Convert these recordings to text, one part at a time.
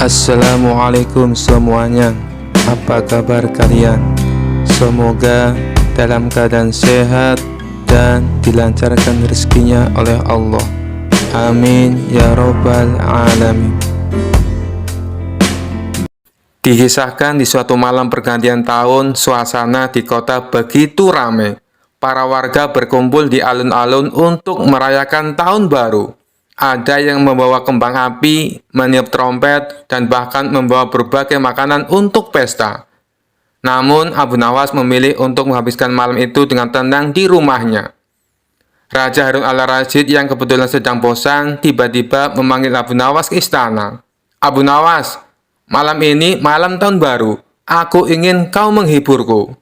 Assalamualaikum semuanya. Apa kabar kalian? Semoga dalam keadaan sehat dan dilancarkan rezekinya oleh Allah. Amin ya robbal alamin. Dikisahkan di suatu malam pergantian tahun, suasana di kota begitu ramai. Para warga berkumpul di alun-alun untuk merayakan tahun baru. Ada yang membawa kembang api, meniup trompet, dan bahkan membawa berbagai makanan untuk pesta. Namun, Abu Nawas memilih untuk menghabiskan malam itu dengan tenang di rumahnya. Raja Harun al-Rasyid yang kebetulan sedang bosan, tiba-tiba memanggil Abu Nawas ke istana. Abu Nawas, malam ini malam tahun baru. Aku ingin kau menghiburku.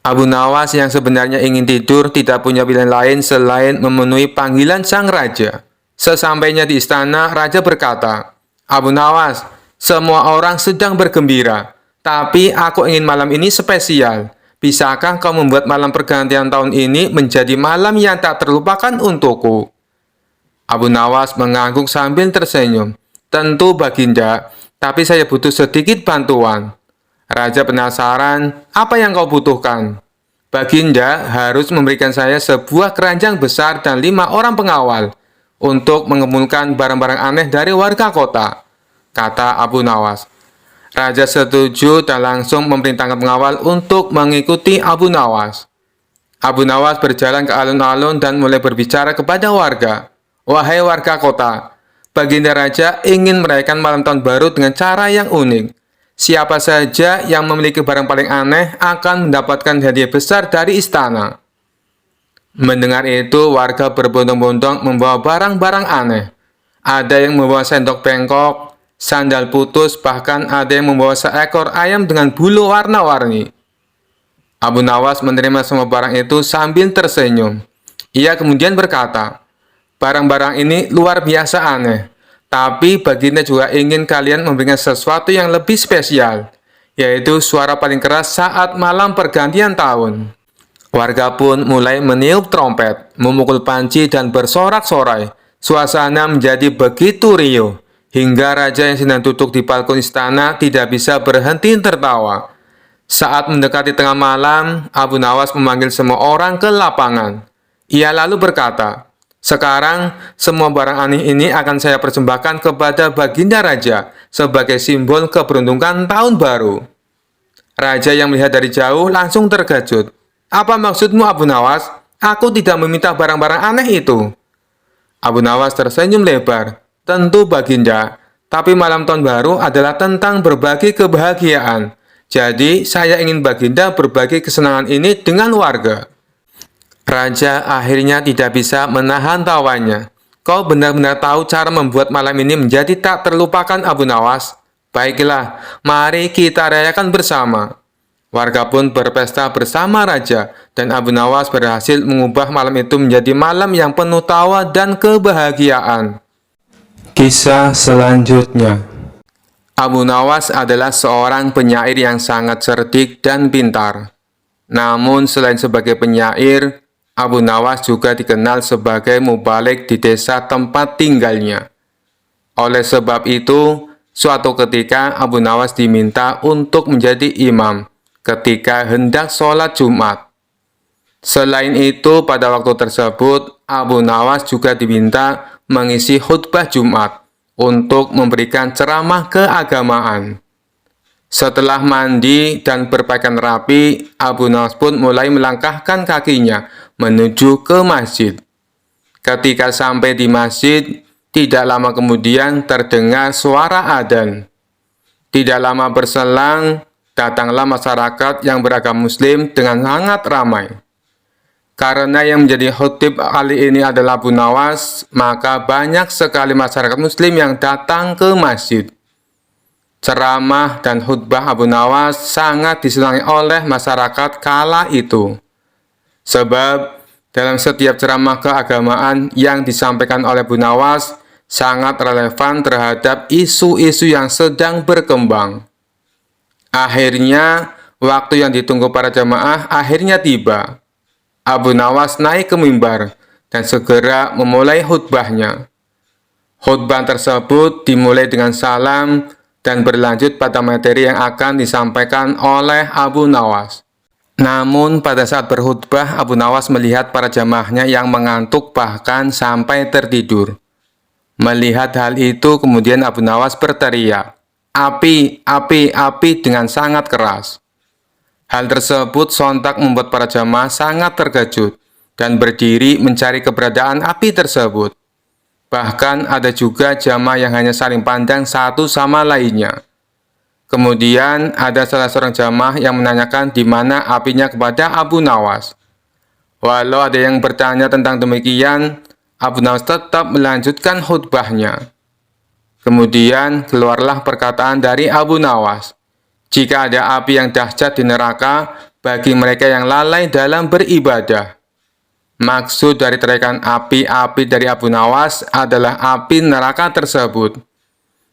Abu Nawas yang sebenarnya ingin tidur tidak punya pilihan lain selain memenuhi panggilan sang raja. Sesampainya di istana, raja berkata, Abu Nawas, semua orang sedang bergembira, tapi aku ingin malam ini spesial. Bisakah kau membuat malam pergantian tahun ini menjadi malam yang tak terlupakan untukku? Abu Nawas mengangguk sambil tersenyum. Tentu Baginda, tapi saya butuh sedikit bantuan. Raja penasaran, apa yang kau butuhkan? Baginda harus memberikan saya sebuah keranjang besar dan 5 orang pengawal untuk mengumpulkan barang-barang aneh dari warga kota, kata Abu Nawas. Raja setuju dan langsung memerintahkan pengawal untuk mengikuti Abu Nawas. Abu Nawas berjalan ke alun-alun dan mulai berbicara kepada warga. Wahai warga kota, Baginda Raja ingin merayakan malam tahun baru dengan cara yang unik. Siapa saja yang memiliki barang paling aneh akan mendapatkan hadiah besar dari istana. Mendengar itu, warga berbondong-bondong membawa barang-barang aneh. Ada yang membawa sendok bengkok, sandal putus, bahkan ada yang membawa seekor ayam dengan bulu warna-warni. Abu Nawas menerima semua barang itu sambil tersenyum. Ia kemudian berkata, barang-barang ini luar biasa aneh, tapi Baginda juga ingin kalian memberikan sesuatu yang lebih spesial, yaitu suara paling keras saat malam pergantian tahun. Warga pun mulai meniup trompet, memukul panci, dan bersorak-sorai. Suasana menjadi begitu riuh, hingga raja yang sedang duduk di balkon istana tidak bisa berhenti tertawa. Saat mendekati tengah malam, Abu Nawas memanggil semua orang ke lapangan. Ia lalu berkata, sekarang semua barang aneh ini akan saya persembahkan kepada Baginda Raja sebagai simbol keberuntungan tahun baru. Raja yang melihat dari jauh langsung terkejut. Apa maksudmu Abu Nawas? Aku tidak meminta barang-barang aneh itu. Abu Nawas tersenyum lebar. Tentu Baginda, tapi malam tahun baru adalah tentang berbagi kebahagiaan. Jadi saya ingin Baginda berbagi kesenangan ini dengan warga. Raja akhirnya tidak bisa menahan tawanya. Kau benar-benar tahu cara membuat malam ini menjadi tak terlupakan Abu Nawas. Baiklah, mari kita rayakan bersama. Warga pun berpesta bersama raja, dan Abu Nawas berhasil mengubah malam itu menjadi malam yang penuh tawa dan kebahagiaan. Kisah selanjutnya. Abu Nawas adalah seorang penyair yang sangat cerdik dan pintar. Namun selain sebagai penyair, Abu Nawas juga dikenal sebagai mubalik di desa tempat tinggalnya. Oleh sebab itu, suatu ketika Abu Nawas diminta untuk menjadi imam ketika hendak sholat Jumat. Selain itu, pada waktu tersebut, Abu Nawas juga diminta mengisi khutbah Jumat untuk memberikan ceramah keagamaan. Setelah mandi dan berpakaian rapi, Abu Nawas pun mulai melangkahkan kakinya menuju ke masjid. Ketika sampai di masjid, tidak lama kemudian terdengar suara adzan. Tidak lama berselang, datanglah masyarakat yang beragama Muslim dengan sangat ramai. Karena yang menjadi khutib kali ini adalah Abu Nawas, maka banyak sekali masyarakat Muslim yang datang ke masjid. Ceramah dan khutbah Abu Nawas sangat disenangi oleh masyarakat kala itu. Sebab dalam setiap ceramah keagamaan yang disampaikan oleh Abu Nawas sangat relevan terhadap isu-isu yang sedang berkembang. Akhirnya, waktu yang ditunggu para jamaah akhirnya tiba. Abu Nawas naik ke mimbar dan segera memulai khutbahnya. Khutbah tersebut dimulai dengan salam, dan berlanjut pada materi yang akan disampaikan oleh Abu Nawas. Namun pada saat berkhutbah, Abu Nawas melihat para jamaahnya yang mengantuk bahkan sampai tertidur. Melihat hal itu, kemudian Abu Nawas berteriak, "Api, api, api," dengan sangat keras. Hal tersebut sontak membuat para jamaah sangat terkejut dan berdiri mencari keberadaan api tersebut. Bahkan ada juga jamaah yang hanya saling pandang satu sama lainnya. Kemudian ada salah seorang jamaah yang menanyakan di mana apinya kepada Abu Nawas. Walau ada yang bertanya tentang demikian, Abu Nawas tetap melanjutkan khutbahnya. Kemudian keluarlah perkataan dari Abu Nawas, "Jika ada api yang dahsyat di neraka bagi mereka yang lalai dalam beribadah." Maksud dari teriakan api-api dari Abu Nawas adalah api neraka tersebut.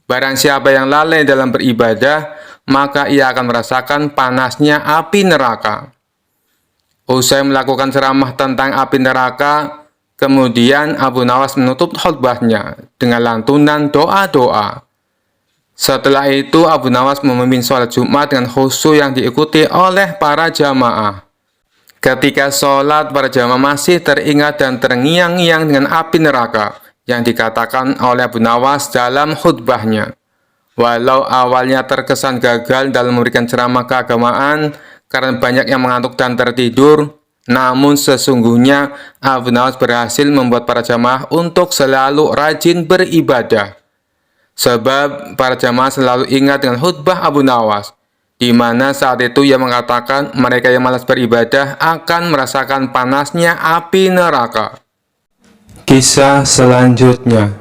Barang siapa yang lalai dalam beribadah, maka ia akan merasakan panasnya api neraka. Usai melakukan ceramah tentang api neraka, kemudian Abu Nawas menutup khutbahnya dengan lantunan doa-doa. Setelah itu, Abu Nawas memimpin sholat Jumat dengan khusyuk yang diikuti oleh para jamaah. Ketika sholat, para jamaah masih teringat dan terngiang-ngiang dengan api neraka yang dikatakan oleh Abu Nawas dalam khutbahnya. Walau awalnya terkesan gagal dalam memberikan ceramah keagamaan karena banyak yang mengantuk dan tertidur, namun sesungguhnya Abu Nawas berhasil membuat para jamaah untuk selalu rajin beribadah. Sebab para jamaah selalu ingat dengan khutbah Abu Nawas, di mana saat itu ia mengatakan mereka yang malas beribadah akan merasakan panasnya api neraka. Kisah selanjutnya.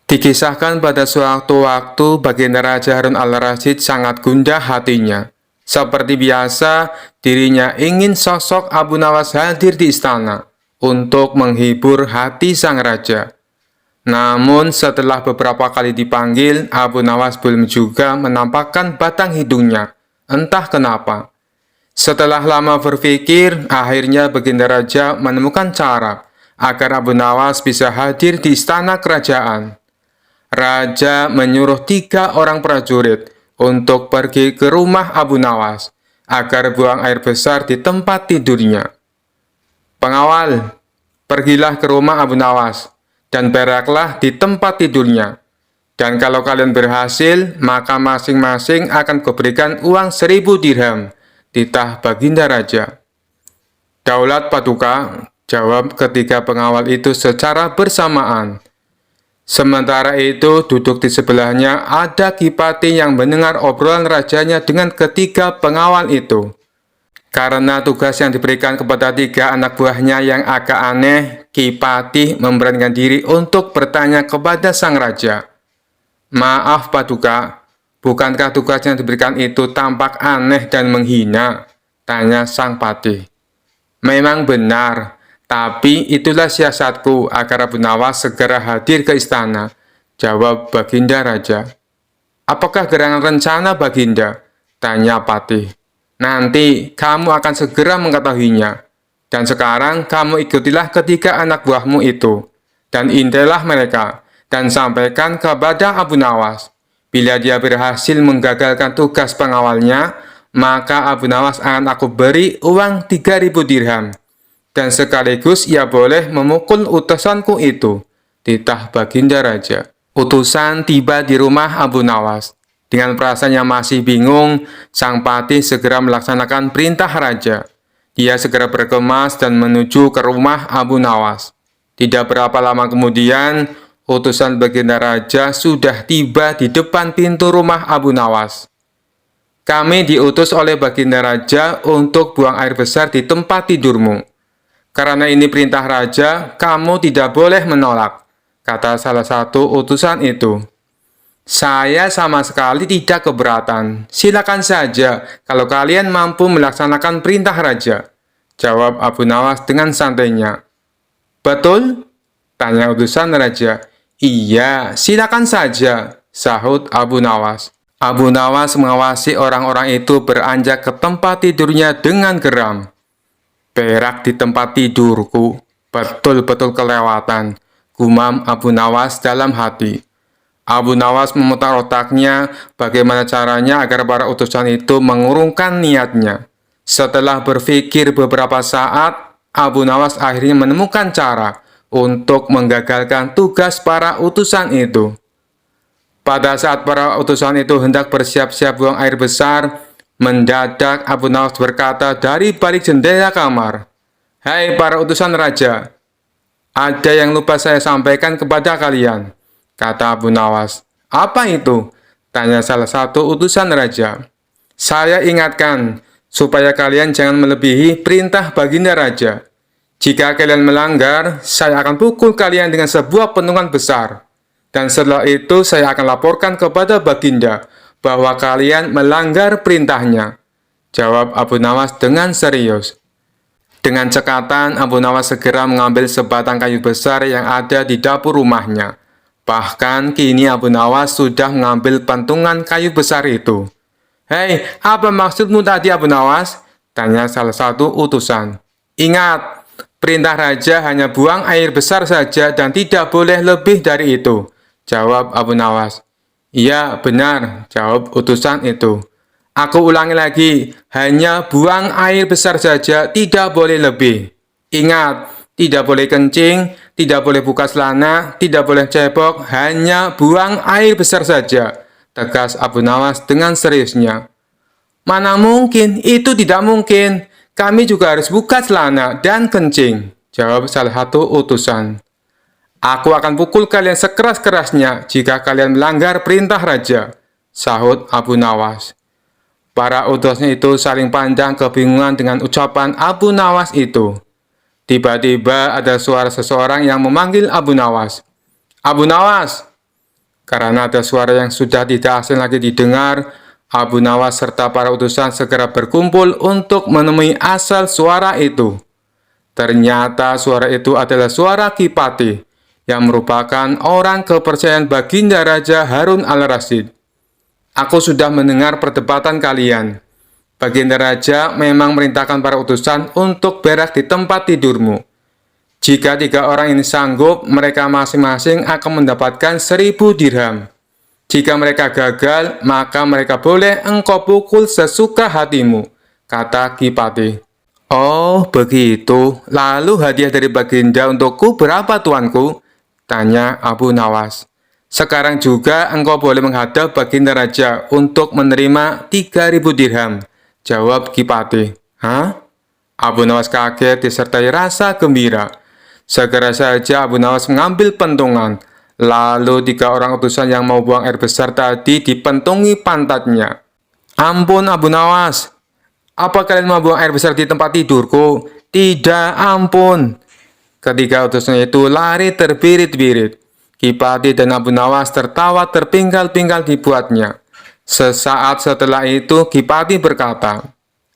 Dikisahkan pada suatu waktu Baginda Raja Harun al-Rasyid sangat gundah hatinya. Seperti biasa, dirinya ingin sosok Abu Nawas hadir di istana untuk menghibur hati sang raja. Namun setelah beberapa kali dipanggil, Abu Nawas belum juga menampakkan batang hidungnya. Entah kenapa. Setelah lama berpikir, akhirnya Baginda Raja menemukan cara agar Abu Nawas bisa hadir di istana kerajaan. Raja menyuruh 3 orang prajurit untuk pergi ke rumah Abu Nawas agar buang air besar di tempat tidurnya. "Pengawal, pergilah ke rumah Abu Nawas dan beraklah di tempat tidurnya. Dan kalau kalian berhasil, maka masing-masing akan kuberikan uang 1000 dirham," titah Baginda Raja. "Daulat Paduka," jawab ketiga pengawal itu secara bersamaan. Sementara itu, duduk di sebelahnya ada Kipati yang mendengar obrolan rajanya dengan ketiga pengawal itu. Karena tugas yang diberikan kepada 3 anak buahnya yang agak aneh, Kipati memberanikan diri untuk bertanya kepada sang raja. "Maaf Paduka, bukankah tugas yang diberikan itu tampak aneh dan menghina?" tanya sang patih. "Memang benar. Tapi itulah siasatku agar Abu Nawas segera hadir ke istana," jawab Baginda Raja. "Apakah gerangan rencana Baginda?" tanya Patih. "Nanti kamu akan segera mengetahuinya. Dan sekarang kamu ikutilah ketiga anak buahmu itu, dan intailah mereka, dan sampaikan kepada Abu Nawas. Bila dia berhasil menggagalkan tugas pengawalnya, maka Abu Nawas akan aku beri uang 3000 dirham. Dan sekaligus ia boleh memukul utusanku itu," titah Baginda Raja. Utusan tiba di rumah Abu Nawas. Dengan perasaan yang masih bingung, sang patih segera melaksanakan perintah raja. Dia segera berkemas dan menuju ke rumah Abu Nawas. Tidak berapa lama kemudian, utusan Baginda Raja sudah tiba di depan pintu rumah Abu Nawas. "Kami diutus oleh Baginda Raja untuk buang air besar di tempat tidurmu. Karena ini perintah raja, kamu tidak boleh menolak," kata salah satu utusan itu. "Saya sama sekali tidak keberatan. Silakan saja kalau kalian mampu melaksanakan perintah raja," jawab Abu Nawas dengan santainya. "Betul?" tanya utusan raja. "Iya, silakan saja," sahut Abu Nawas. Abu Nawas mengawasi orang-orang itu beranjak ke tempat tidurnya dengan geram. "Berak di tempat tidurku, betul-betul kelewatan," gumam Abu Nawas dalam hati. Abu Nawas memutar otaknya bagaimana caranya agar para utusan itu mengurungkan niatnya. Setelah berpikir beberapa saat, Abu Nawas akhirnya menemukan cara untuk menggagalkan tugas para utusan itu. Pada saat para utusan itu hendak bersiap-siap buang air besar, mendadak Abu Nawas berkata dari balik jendela kamar, "Hai para utusan raja, ada yang lupa saya sampaikan kepada kalian," kata Abu Nawas. "Apa itu?" tanya salah satu utusan raja. "Saya ingatkan, supaya kalian jangan melebihi perintah baginda raja. Jika kalian melanggar, saya akan pukul kalian dengan sebuah pentungan besar. Dan setelah itu saya akan laporkan kepada baginda bahwa kalian melanggar perintahnya," jawab Abu Nawas dengan serius. Dengan cekatan, Abu Nawas segera mengambil sebatang kayu besar yang ada di dapur rumahnya. Bahkan kini Abu Nawas sudah mengambil pentungan kayu besar itu. "Hei, apa maksudmu tadi Abu Nawas?" tanya salah satu utusan. "Ingat, perintah raja hanya buang air besar saja dan tidak boleh lebih dari itu," jawab Abu Nawas. "Iya, benar," jawab utusan itu. "Aku ulangi lagi, hanya buang air besar saja, tidak boleh lebih. Ingat, tidak boleh kencing, tidak boleh buka celana, tidak boleh cebok, hanya buang air besar saja," tegas Abu Nawas dengan seriusnya. "Mana mungkin, itu tidak mungkin. Kami juga harus buka celana dan kencing," jawab salah satu utusan. "Aku akan pukul kalian sekeras-kerasnya jika kalian melanggar perintah raja," sahut Abu Nawas. Para utusan itu saling pandang kebingungan dengan ucapan Abu Nawas itu. Tiba-tiba ada suara seseorang yang memanggil Abu Nawas. "Abu Nawas!" Karena ada suara yang sudah tidak asing lagi didengar, Abu Nawas serta para utusan segera berkumpul untuk menemui asal suara itu. Ternyata suara itu adalah suara Kipati, yang merupakan orang kepercayaan baginda Raja Harun al-Rasyid. "Aku sudah mendengar perdebatan kalian. Baginda Raja memang merintahkan para utusan untuk berak di tempat tidurmu. Jika 3 orang ini sanggup, mereka masing-masing akan mendapatkan 1000 dirham. Jika mereka gagal, maka mereka boleh engkau pukul sesuka hatimu," kata Kipati. "Oh, begitu. Lalu hadiah dari baginda untukku berapa, tuanku?" tanya Abu Nawas. "Sekarang juga engkau boleh menghadap baginda raja untuk menerima 3000 dirham," jawab Kipati. "Hah?" Abu Nawas kaget disertai rasa gembira. Segera saja Abu Nawas mengambil pentungan. Lalu 3 orang utusan yang mau buang air besar tadi dipentungi pantatnya. "Ampun Abu Nawas, apa kalian mau buang air besar di tempat tidurku?" "Tidak, ampun." Ketiga utusan itu lari terbirit-birit. Kipati dan Abu Nawas tertawa terpinggal-pinggal dibuatnya. Sesaat setelah itu Kipati berkata,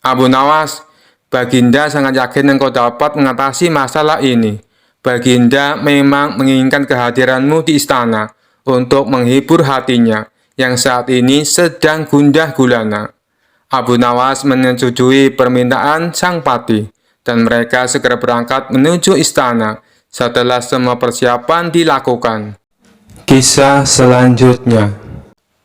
"Abu Nawas, baginda sangat yakin engkau dapat mengatasi masalah ini. Baginda memang menginginkan kehadiranmu di istana untuk menghibur hatinya yang saat ini sedang gundah gulana." Abu Nawas menyetujui permintaan sang pati, dan mereka segera berangkat menuju istana setelah semua persiapan dilakukan. Kisah selanjutnya.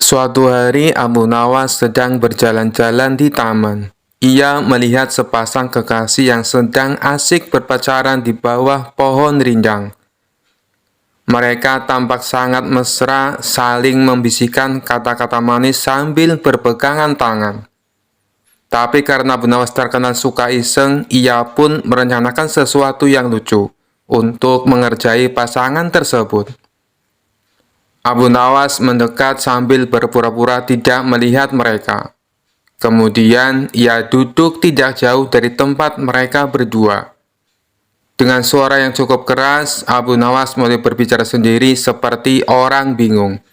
Suatu hari Abu Nawas sedang berjalan-jalan di taman. Ia melihat sepasang kekasih yang sedang asik berpacaran di bawah pohon rindang. Mereka tampak sangat mesra, saling membisikkan kata-kata manis sambil berpegangan tangan. Tapi karena Abu Nawas terkenal suka iseng, ia pun merencanakan sesuatu yang lucu untuk mengerjai pasangan tersebut. Abu Nawas mendekat sambil berpura-pura tidak melihat mereka. Kemudian ia duduk tidak jauh dari tempat mereka berdua. Dengan suara yang cukup keras, Abu Nawas mulai berbicara sendiri seperti orang bingung.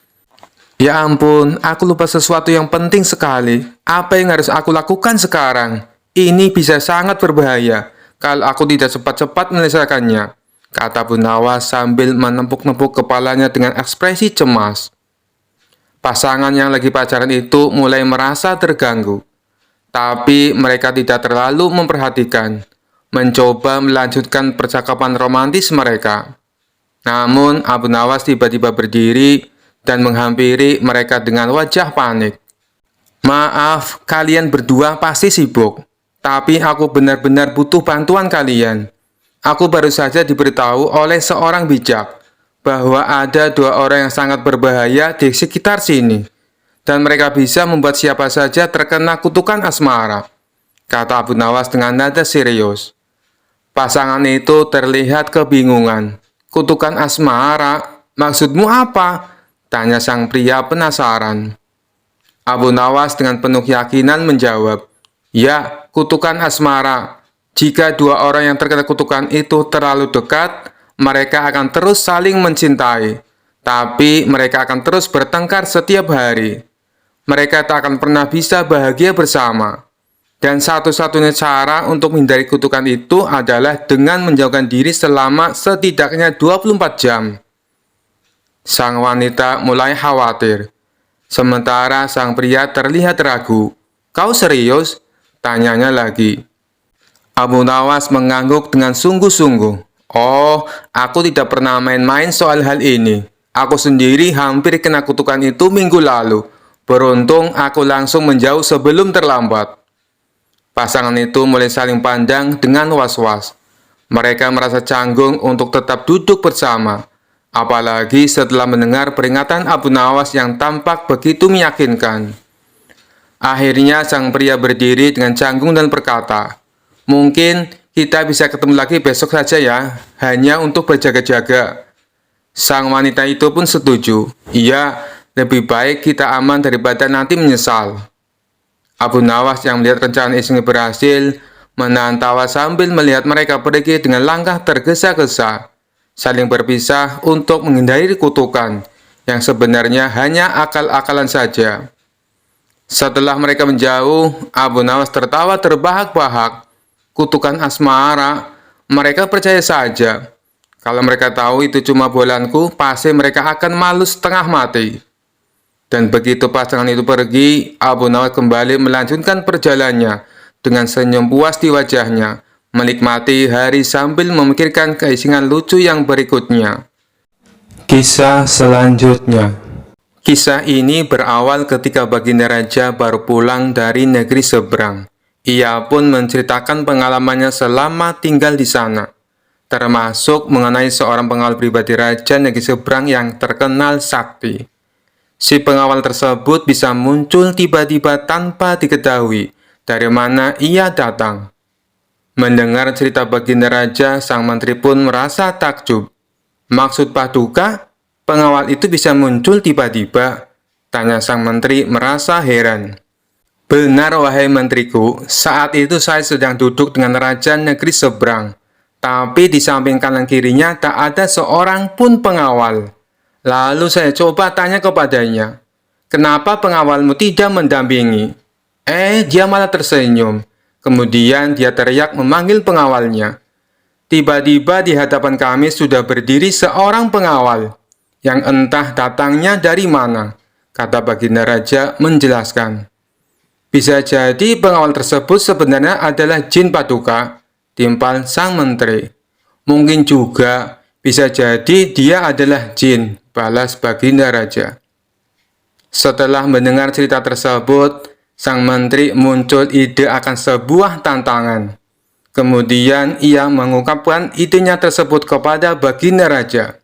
"Ya ampun, aku lupa sesuatu yang penting sekali. Apa yang harus aku lakukan sekarang? Ini bisa sangat berbahaya kalau aku tidak cepat-cepat menyelesaikannya," kata Abu Nawas sambil menepuk-nepuk kepalanya dengan ekspresi cemas. Pasangan yang lagi pacaran itu mulai merasa terganggu. Tapi mereka tidak terlalu memperhatikan, mencoba melanjutkan percakapan romantis mereka. Namun Abu Nawas tiba-tiba berdiri dan menghampiri mereka dengan wajah panik. "Maaf, kalian berdua pasti sibuk, tapi aku benar-benar butuh bantuan kalian. Aku baru saja diberitahu oleh seorang bijak bahwa ada 2 orang yang sangat berbahaya di sekitar sini, dan mereka bisa membuat siapa saja terkena kutukan asmara," kata Abu Nawas dengan nada serius. Pasangan itu terlihat kebingungan. "Kutukan asmara? Maksudmu apa?" tanya sang pria penasaran. Abu Nawas dengan penuh keyakinan menjawab, "Ya, kutukan asmara. Jika 2 orang yang terkena kutukan itu terlalu dekat, mereka akan terus saling mencintai. Tapi mereka akan terus bertengkar setiap hari. Mereka tak akan pernah bisa bahagia bersama. Dan satu-satunya cara untuk menghindari kutukan itu adalah dengan menjauhkan diri selama setidaknya 24 jam. Sang wanita mulai khawatir. Sementara sang pria terlihat ragu. "Kau serius?" tanyanya lagi. Abu Nawas mengangguk dengan sungguh-sungguh. "Oh, aku tidak pernah main-main soal hal ini. Aku sendiri hampir kena kutukan itu minggu lalu. Beruntung aku langsung menjauh sebelum terlambat." Pasangan itu mulai saling pandang dengan was-was. Mereka merasa canggung untuk tetap duduk bersama, apalagi setelah mendengar peringatan Abu Nawas yang tampak begitu meyakinkan. Akhirnya sang pria berdiri dengan canggung dan berkata, "Mungkin kita bisa ketemu lagi besok saja ya, hanya untuk berjaga-jaga." Sang wanita itu pun setuju. "Iya, lebih baik kita aman daripada nanti menyesal." Abu Nawas yang melihat rencana istrinya berhasil, menahan tawa sambil melihat mereka pergi dengan langkah tergesa-gesa, saling berpisah untuk menghindari kutukan yang sebenarnya hanya akal-akalan saja. Setelah mereka menjauh, Abu Nawas tertawa terbahak-bahak. "Kutukan asmara, mereka percaya saja. Kalau mereka tahu itu cuma bualanku, pasti mereka akan malu setengah mati." Dan begitu pasangan itu pergi, Abu Nawas kembali melanjutkan perjalanannya dengan senyum puas di wajahnya, menikmati hari sambil memikirkan keisingan lucu yang berikutnya. Kisah selanjutnya. Kisah ini berawal ketika Baginda Raja baru pulang dari negeri seberang. Ia pun menceritakan pengalamannya selama tinggal di sana, termasuk mengenai seorang pengawal pribadi Raja negeri seberang yang terkenal sakti. Si pengawal tersebut bisa muncul tiba-tiba tanpa diketahui dari mana ia datang. Mendengar cerita Baginda Raja, sang menteri pun merasa takjub. "Maksud Paduka, pengawal itu bisa muncul tiba-tiba?" tanya sang menteri merasa heran. "Benar, wahai menteriku, saat itu saya sedang duduk dengan Raja negeri seberang, tapi di samping kanan kirinya tak ada seorang pun pengawal. Lalu saya coba tanya kepadanya, 'Kenapa pengawalmu tidak mendampingi?' Dia malah tersenyum. Kemudian dia teriak memanggil pengawalnya. Tiba-tiba di hadapan kami sudah berdiri seorang pengawal, yang entah datangnya dari mana," kata Baginda Raja menjelaskan. "Bisa jadi pengawal tersebut sebenarnya adalah jin, Paduka," timpal sang menteri. "Mungkin juga, bisa jadi dia adalah jin," balas Baginda Raja. Setelah mendengar cerita tersebut, sang menteri muncul ide akan sebuah tantangan. Kemudian ia mengungkapkan idenya tersebut kepada Baginda Raja.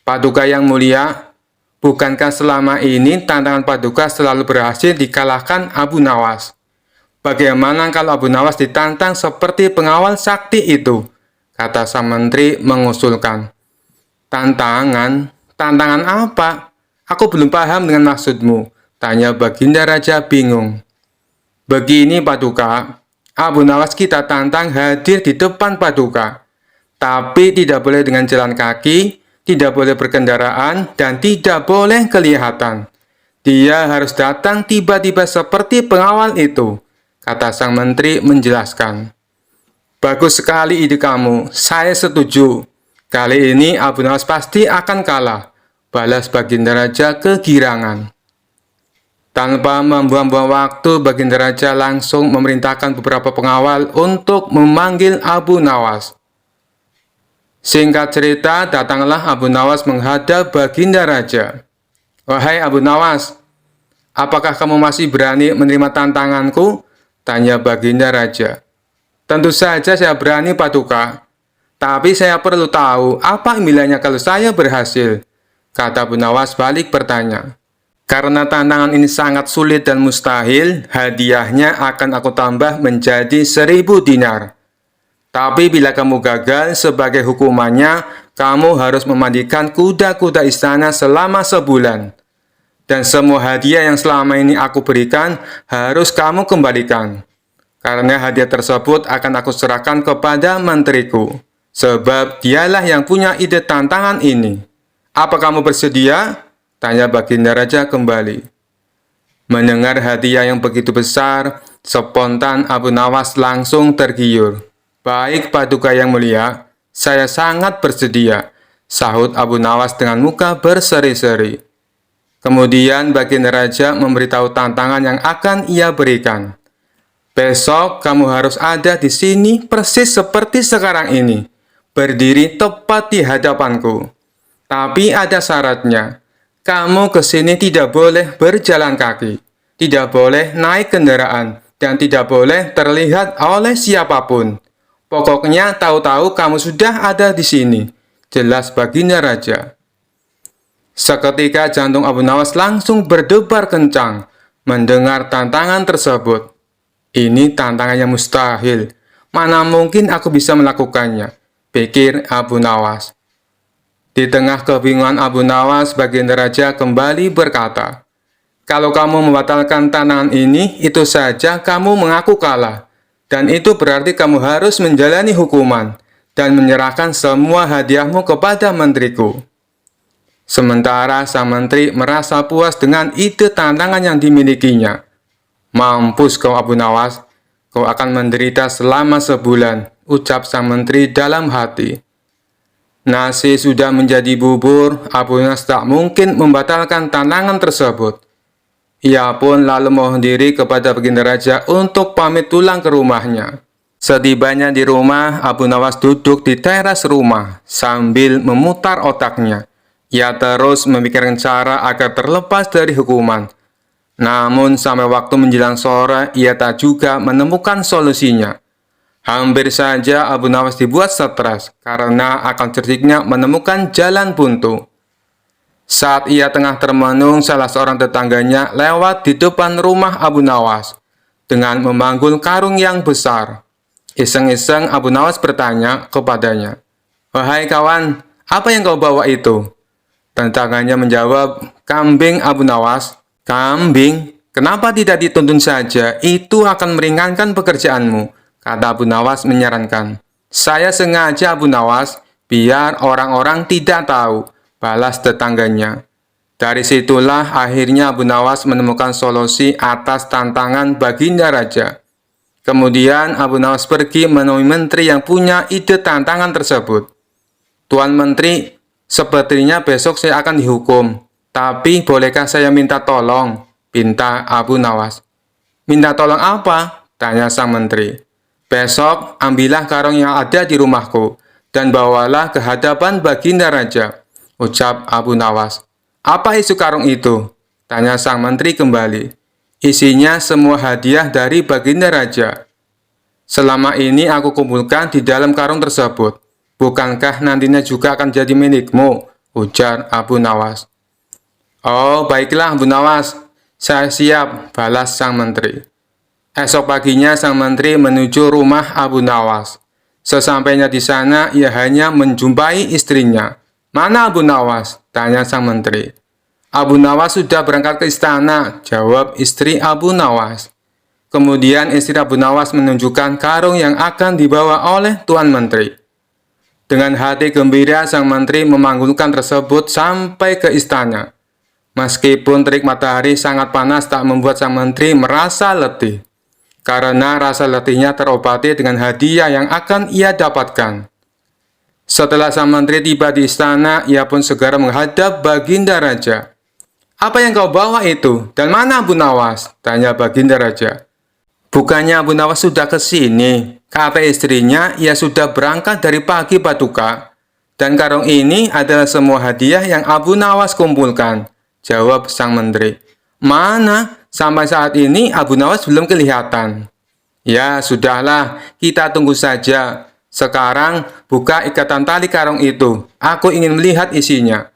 "Paduka yang mulia, bukankah selama ini tantangan Paduka selalu berhasil dikalahkan Abu Nawas? Bagaimana kalau Abu Nawas ditantang seperti pengawal sakti itu?" kata sang menteri mengusulkan. "Tantangan? Tantangan apa? Aku belum paham dengan maksudmu," tanya Baginda Raja bingung. "Begini, Paduka, Abu Nawas kita tantang hadir di depan Paduka, tapi tidak boleh dengan jalan kaki, tidak boleh berkendaraan, dan tidak boleh kelihatan. Dia harus datang tiba-tiba seperti pengawal itu," kata sang menteri menjelaskan. "Bagus sekali ide kamu, saya setuju. Kali ini Abu Nawas pasti akan kalah," balas Baginda Raja kegirangan. Tanpa membuang-buang waktu, Baginda Raja langsung memerintahkan beberapa pengawal untuk memanggil Abu Nawas. Singkat cerita, datanglah Abu Nawas menghadap Baginda Raja. Wahai Abu Nawas, apakah kamu masih berani menerima tantanganku? Tanya baginda raja. Tentu saja saya berani, Paduka. Tapi saya perlu tahu apa impiannya kalau saya berhasil. Kata Abu Nawas balik bertanya. Karena tantangan ini sangat sulit dan mustahil, hadiahnya akan aku tambah menjadi 1000 dinar. Tapi bila kamu gagal, sebagai hukumannya, kamu harus memandikan kuda-kuda istana selama sebulan. Dan semua hadiah yang selama ini aku berikan harus kamu kembalikan. Karena hadiah tersebut akan aku serahkan kepada menteriku. Sebab dialah yang punya ide tantangan ini. Apa kamu bersedia? Tanya baginda raja kembali. Mendengar hadiah yang begitu besar, spontan Abu Nawas langsung tergiur. Baik Paduka yang mulia, saya sangat bersedia, sahut Abu Nawas dengan muka berseri-seri. Kemudian baginda raja memberitahu tantangan yang akan ia berikan. Besok kamu harus ada di sini persis seperti sekarang ini, berdiri tepat di hadapanku. Tapi ada syaratnya. Kamu ke sini tidak boleh berjalan kaki, tidak boleh naik kendaraan, dan tidak boleh terlihat oleh siapapun. Pokoknya tahu-tahu kamu sudah ada di sini, jelas baginda raja. Seketika jantung Abu Nawas langsung berdebar kencang mendengar tantangan tersebut. Ini tantangan yang mustahil, mana mungkin aku bisa melakukannya, pikir Abu Nawas. Di tengah kebingungan Abu Nawas, baginda raja kembali berkata, kalau kamu membatalkan tantangan ini, itu saja kamu mengaku kalah. Dan itu berarti kamu harus menjalani hukuman dan menyerahkan semua hadiahmu kepada menteriku. Sementara sang menteri merasa puas dengan ide tantangan yang dimilikinya. Mampus kau Abu Nawas, kau akan menderita selama sebulan, ucap sang menteri dalam hati. Nasi sudah menjadi bubur, Abu Nawas tak mungkin membatalkan tantangan tersebut. Ia pun lalu mohon diri kepada baginda raja untuk pamit pulang ke rumahnya. Setibanya di rumah, Abu Nawas duduk di teras rumah sambil memutar otaknya. Ia terus memikirkan cara agar terlepas dari hukuman. Namun sampai waktu menjelang sore, ia tak juga menemukan solusinya. Hampir saja Abu Nawas dibuat stres karena akan cerdiknya menemukan jalan buntu. Saat ia tengah termenung, salah seorang tetangganya lewat di depan rumah Abu Nawas dengan memanggul karung yang besar. Iseng-iseng Abu Nawas bertanya kepadanya, "Wahai kawan, apa yang kau bawa itu?" Tetangganya menjawab, "Kambing Abu Nawas." "Kambing? Kenapa tidak dituntun saja? Itu akan meringankan pekerjaanmu," kata Abu Nawas menyarankan. "Saya sengaja Abu Nawas, biar orang-orang tidak tahu," balas tetangganya. Dari situlah akhirnya Abu Nawas menemukan solusi atas tantangan baginda raja. Kemudian Abu Nawas pergi menemui menteri yang punya ide tantangan tersebut. "Tuan Menteri, sepertinya besok saya akan dihukum. Tapi bolehkah saya minta tolong?" pinta Abu Nawas. "Minta tolong apa?" tanya sang menteri. "Besok ambillah karung yang ada di rumahku dan bawalah ke hadapan baginda raja," ucap Abu Nawas. "Apa isi karung itu?" tanya sang menteri kembali. "Isinya semua hadiah dari baginda raja. Selama ini aku kumpulkan di dalam karung tersebut. Bukankah nantinya juga akan jadi milikmu?" ujar Abu Nawas. "Oh, baiklah Abu Nawas, saya siap," balas sang menteri. Esok paginya sang menteri menuju rumah Abu Nawas. Sesampainya di sana, ia hanya menjumpai istrinya. "Mana Abu Nawas?" tanya sang menteri. "Abu Nawas sudah berangkat ke istana," jawab istri Abu Nawas. Kemudian istri Abu Nawas menunjukkan karung yang akan dibawa oleh Tuan Menteri. Dengan hati gembira, sang menteri memanggulkan tersebut sampai ke istana. Meskipun terik matahari sangat panas tak membuat sang menteri merasa letih, karena rasa letihnya terobati dengan hadiah yang akan ia dapatkan. Setelah sang menteri tiba di istana, ia pun segera menghadap baginda raja. "Apa yang kau bawa itu? Dan mana Abu Nawas?" tanya baginda raja. "Bukannya Abu Nawas sudah ke sini?" kata istrinya. "Ia sudah berangkat dari pagi Paduka. Dan karung ini adalah semua hadiah yang Abu Nawas kumpulkan," Jawab sang menteri. Mana? Sampai saat ini Abu Nawas belum kelihatan. Ya, sudahlah, kita tunggu saja. Sekarang, buka ikatan tali karung itu. Aku ingin melihat isinya.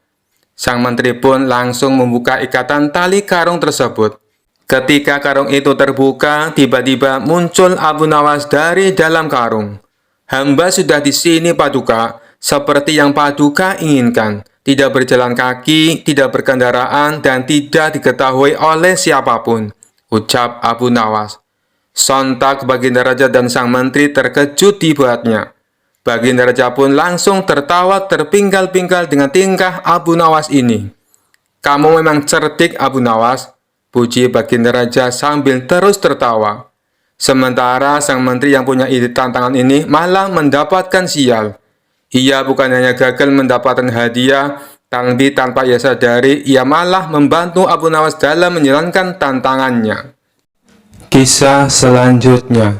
Sang menteri pun langsung membuka ikatan tali karung tersebut. Ketika karung itu terbuka, tiba-tiba muncul Abu Nawas dari dalam karung. Hamba sudah di sini, Paduka, seperti yang Paduka inginkan. Tidak berjalan kaki, tidak berkendaraan, dan tidak diketahui oleh siapapun, ucap Abu Nawas. Sontak Baginda Raja dan sang menteri terkejut dibuatnya. Baginda Raja pun langsung tertawa terpinggal-pinggal dengan tingkah Abu Nawas ini. Kamu memang cerdik, Abu Nawas, puji Baginda Raja sambil terus tertawa. Sementara sang menteri yang punya ide tantangan ini malah mendapatkan sial. Ia bukan hanya gagal mendapatkan hadiah, tapi tanpa ia sadari, ia malah membantu Abu Nawas dalam menjalankan tantangannya. Kisah selanjutnya.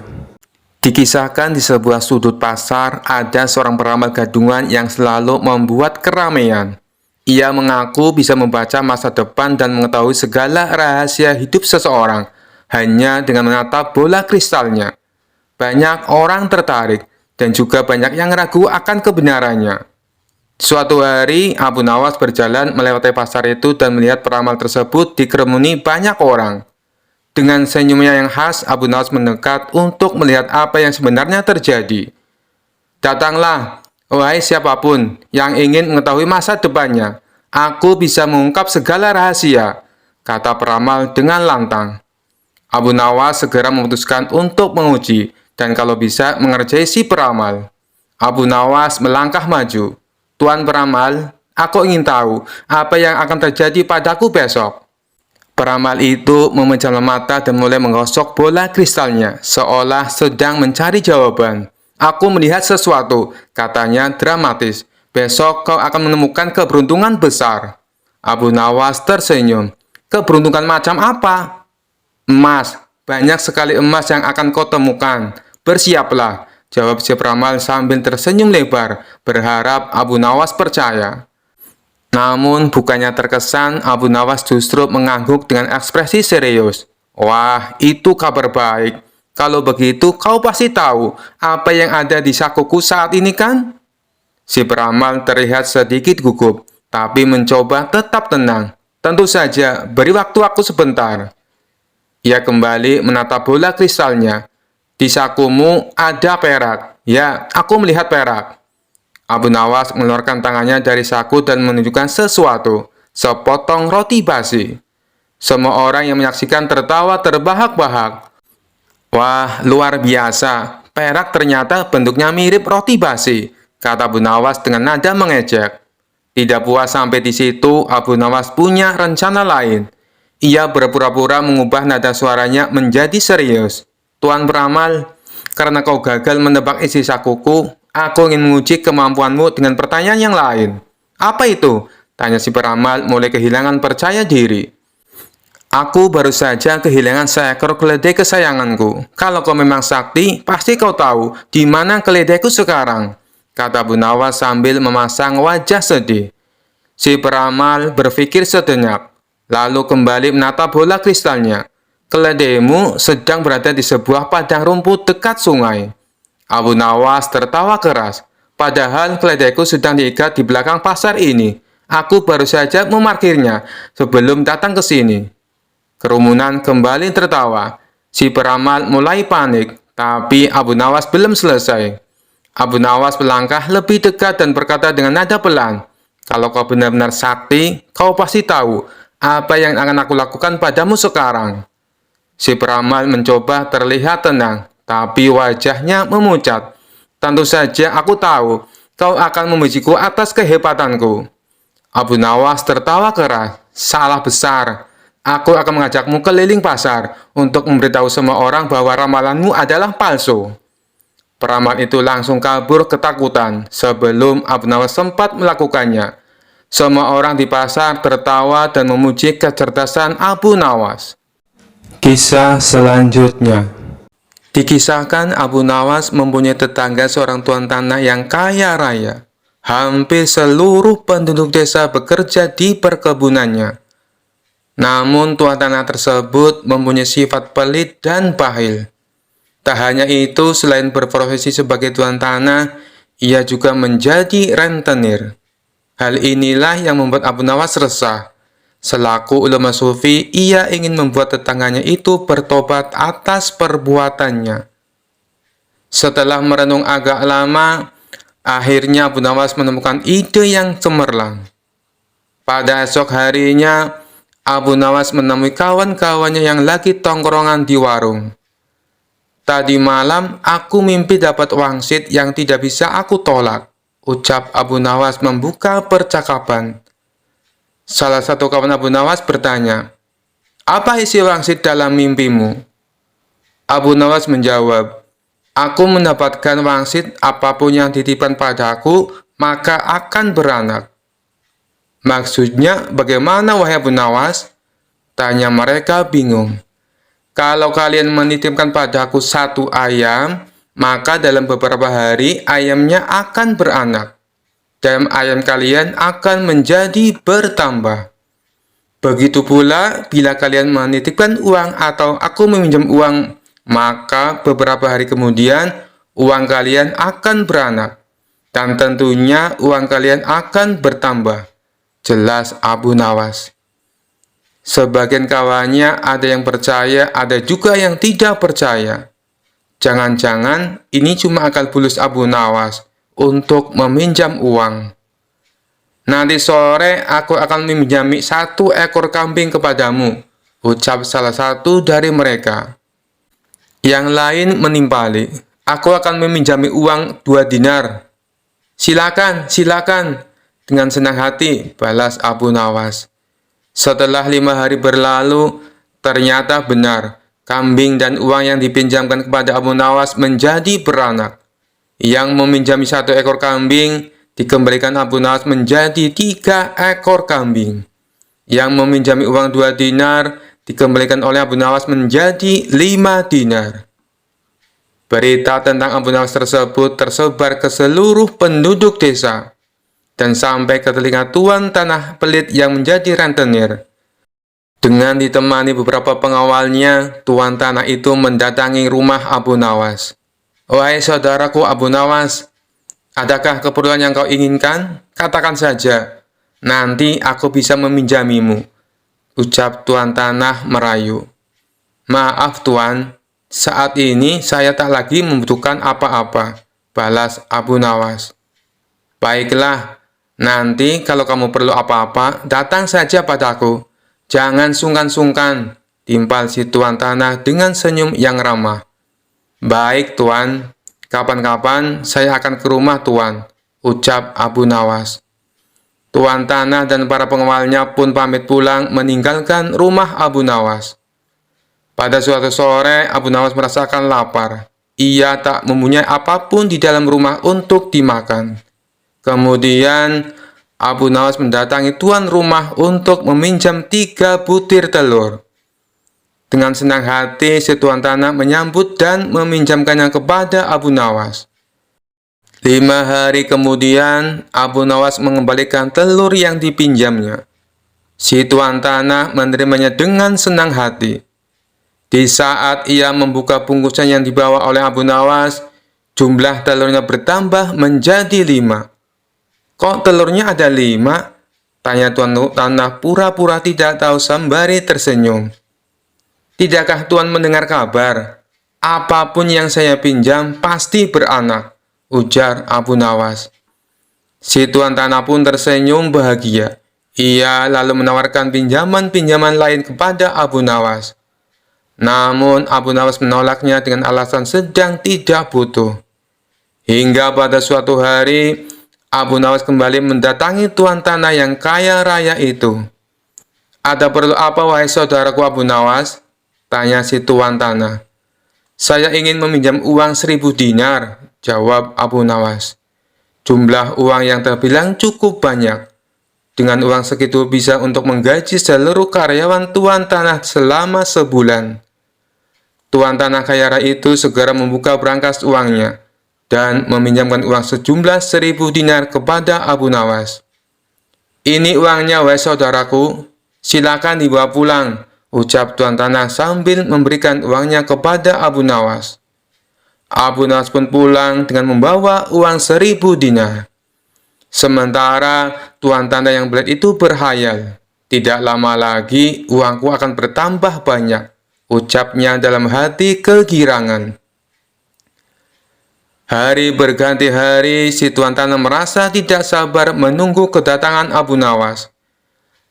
Dikisahkan di sebuah sudut pasar, ada seorang peramal gadungan yang selalu membuat keramaian. Ia mengaku bisa membaca masa depan dan mengetahui segala rahasia hidup seseorang, hanya dengan menatap bola kristalnya. Banyak orang tertarik, dan juga banyak yang ragu akan kebenarannya. Suatu hari, Abu Nawas berjalan melewati pasar itu dan melihat peramal tersebut dikerumuni banyak orang. Dengan senyumnya yang khas, Abu Nawas mendekat untuk melihat apa yang sebenarnya terjadi. Datanglah, wahai siapapun yang ingin mengetahui masa depannya. Aku bisa mengungkap segala rahasia, kata peramal dengan lantang. Abu Nawas segera memutuskan untuk menguji, dan kalau bisa mengerjai si peramal. Abu Nawas melangkah maju. Tuan peramal, aku ingin tahu apa yang akan terjadi padaku besok. Peramal itu memejamkan mata dan mulai menggosok bola kristalnya, seolah sedang mencari jawaban. Aku melihat sesuatu, katanya dramatis. Besok kau akan menemukan keberuntungan besar. Abu Nawas tersenyum. Keberuntungan macam apa? Emas. Banyak sekali emas yang akan kau temukan. Bersiaplah, jawab si peramal sambil tersenyum lebar, berharap Abu Nawas percaya. Namun, bukannya terkesan, Abu Nawas justru mengangguk dengan ekspresi serius. Wah, itu kabar baik. Kalau begitu, kau pasti tahu apa yang ada di sakuku saat ini, kan? Si peramal terlihat sedikit gugup, tapi mencoba tetap tenang. Tentu saja, beri waktu aku sebentar. Ia kembali menatap bola kristalnya. Di sakumu ada perak. Ya, aku melihat perak. Abu Nawas mengeluarkan tangannya dari saku dan menunjukkan sesuatu, sepotong roti basi. Semua orang yang menyaksikan tertawa terbahak-bahak. Wah, luar biasa. Perak ternyata bentuknya mirip roti basi, kata Abu Nawas dengan nada mengejek. Tidak puas sampai di situ, Abu Nawas punya rencana lain. Ia berpura-pura mengubah nada suaranya menjadi serius. Tuan peramal, karena kau gagal menebak isi sakuku, aku ingin menguji kemampuanmu dengan pertanyaan yang lain. Apa itu? Tanya si peramal mulai kehilangan percaya diri. Aku baru saja kehilangan seekor keledai kesayanganku. Kalau kau memang sakti, pasti kau tahu di mana keledaiku sekarang, kata Abu Nawas sambil memasang wajah sedih. Si peramal berpikir sejenak, lalu kembali menatap bola kristalnya. Keledaimu sedang berada di sebuah padang rumput dekat sungai. Abu Nawas tertawa keras. Padahal keledaiku sedang diikat di belakang pasar ini. Aku baru saja memarkirnya sebelum datang ke sini. Kerumunan kembali tertawa. Si peramal mulai panik, tapi Abu Nawas belum selesai. Abu Nawas melangkah lebih dekat dan berkata dengan nada pelan, kalau kau benar-benar sakti, kau pasti tahu apa yang akan aku lakukan padamu sekarang. Si peramal mencoba terlihat tenang, tapi wajahnya memucat. Tentu saja aku tahu, kau akan memujiku atas kehebatanku. Abu Nawas tertawa keras. Salah besar. Aku akan mengajakmu keliling pasar untuk memberitahu semua orang bahwa ramalanmu adalah palsu. Peramal itu langsung kabur ketakutan sebelum Abu Nawas sempat melakukannya. Semua orang di pasar tertawa dan memuji kecerdasan Abu Nawas. Kisah selanjutnya. Dikisahkan Abu Nawas mempunyai tetangga seorang tuan tanah yang kaya raya. Hampir seluruh penduduk desa bekerja di perkebunannya. Namun tuan tanah tersebut mempunyai sifat pelit dan bahil. Tak hanya itu, selain berprofesi sebagai tuan tanah, ia juga menjadi rentenir. Hal inilah yang membuat Abu Nawas resah. Selaku ulama sufi, ia ingin membuat tetangganya itu bertobat atas perbuatannya. Setelah merenung agak lama, akhirnya Abu Nawas menemukan ide yang cemerlang. Pada esok harinya, Abu Nawas menemui kawan-kawannya yang lagi tongkrongan di warung. "Tadi malam aku mimpi dapat wangsit yang tidak bisa aku tolak," ucap Abu Nawas membuka percakapan. Salah satu kawan Abu Nawas bertanya, "Apa isi wangsit dalam mimpimu?" Abu Nawas menjawab, "Aku mendapatkan wangsit, apapun yang dititipkan padaku, maka akan beranak." "Maksudnya bagaimana wahai Abu Nawas?" tanya mereka bingung. "Kalau kalian menitipkan padaku satu ayam, maka dalam beberapa hari ayamnya akan beranak. Dan ayam kalian akan menjadi bertambah. Begitu pula bila kalian menitipkan uang atau aku meminjam uang, maka beberapa hari kemudian uang kalian akan beranak. Dan tentunya uang kalian akan bertambah," jelas Abu Nawas. Sebagian kawannya ada yang percaya, ada juga yang tidak percaya. Jangan-jangan ini cuma akal bulus Abu Nawas untuk meminjam uang. "Nanti sore aku akan meminjami 1 ekor kambing kepadamu," ucap salah satu dari mereka. Yang lain menimpali, "Aku akan meminjami uang 2 dinar. Silakan, silakan," dengan senang hati balas Abu Nawas. Setelah 5 hari berlalu, ternyata benar, kambing dan uang yang dipinjamkan kepada Abu Nawas menjadi beranak. Yang meminjami 1 ekor kambing, dikembalikan Abu Nawas menjadi 3 ekor kambing. Yang meminjami uang 2 dinar, dikembalikan oleh Abu Nawas menjadi 5 dinar. Berita tentang Abu Nawas tersebut tersebar ke seluruh penduduk desa, dan sampai ke telinga tuan tanah pelit yang menjadi rentenir. Dengan ditemani beberapa pengawalnya, tuan tanah itu mendatangi rumah Abu Nawas. "Wahai saudaraku Abu Nawas, adakah keperluan yang kau inginkan? Katakan saja, nanti aku bisa meminjamimu," ucap tuan tanah merayu. "Maaf tuan, saat ini saya tak lagi membutuhkan apa-apa," balas Abu Nawas. "Baiklah, nanti kalau kamu perlu apa-apa, datang saja padaku. Jangan sungkan-sungkan," timpal si tuan tanah dengan senyum yang ramah. "Baik tuan, kapan-kapan saya akan ke rumah tuan," ucap Abu Nawas. Tuan tanah dan para pengawalnya pun pamit pulang meninggalkan rumah Abu Nawas. Pada suatu sore, Abu Nawas merasakan lapar. Ia tak mempunyai apapun di dalam rumah untuk dimakan. Kemudian, Abu Nawas mendatangi tuan rumah untuk meminjam 3 butir telur. Dengan senang hati, si tuan tanah menyambut dan meminjamkannya kepada Abu Nawas. 5 hari kemudian, Abu Nawas mengembalikan telur yang dipinjamnya. Si tuan tanah menerimanya dengan senang hati. Di saat ia membuka bungkusan yang dibawa oleh Abu Nawas, jumlah telurnya bertambah menjadi 5. "Kok telurnya ada 5? Tanya tuan tanah pura-pura tidak tahu sembari tersenyum. "Tidakkah tuan mendengar kabar? Apapun yang saya pinjam pasti beranak," ujar Abu Nawas. Si tuan tanah pun tersenyum bahagia. Ia lalu menawarkan pinjaman-pinjaman lain kepada Abu Nawas. Namun Abu Nawas menolaknya dengan alasan sedang tidak butuh. Hingga pada suatu hari, Abu Nawas kembali mendatangi tuan tanah yang kaya raya itu. "Ada perlu apa wahai saudaraku Abu Nawas?" tanya si tuan tanah. "Saya ingin meminjam uang 1.000 dinar, jawab Abu Nawas. Jumlah uang yang terbilang cukup banyak. Dengan uang segitu bisa untuk menggaji seluruh karyawan tuan tanah selama sebulan. Tuan tanah kaya raya itu segera membuka berangkas uangnya dan meminjamkan uang sejumlah 1.000 dinar kepada Abu Nawas. "Ini uangnya wahai saudaraku, Silakan dibawa pulang, ucap tuan tanah sambil memberikan uangnya kepada Abu Nawas. Abu Nawas pun pulang dengan membawa uang 1000 dinar. Sementara tuan tanah yang belit itu berhayal, tidak lama lagi uangku akan bertambah banyak, ucapnya dalam hati kegirangan. Hari berganti hari, si tuan tanah merasa tidak sabar menunggu kedatangan Abu Nawas.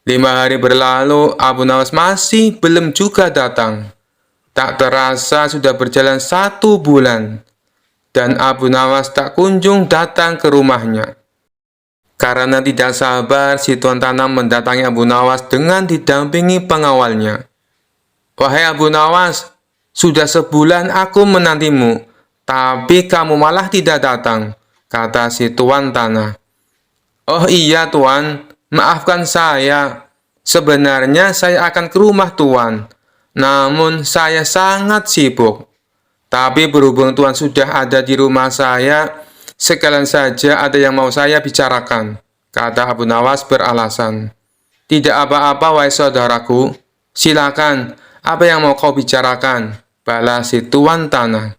5 hari berlalu, Abu Nawas masih belum juga datang. Tak terasa sudah berjalan 1 bulan, dan Abu Nawas tak kunjung datang ke rumahnya. Karena tidak sabar, si tuan tanah mendatangi Abu Nawas dengan didampingi pengawalnya. "Wahai Abu Nawas, sudah sebulan aku menantimu, tapi kamu malah tidak datang," kata si tuan tanah. "Oh iya tuan, maafkan saya. Sebenarnya saya akan ke rumah tuan, namun saya sangat sibuk. Tapi berhubung tuan sudah ada di rumah saya, sekalian saja ada yang mau saya bicarakan," kata Abu Nawas beralasan. "Tidak apa-apa wahai saudaraku, silakan, apa yang mau kau bicarakan?" balas si tuan tanah.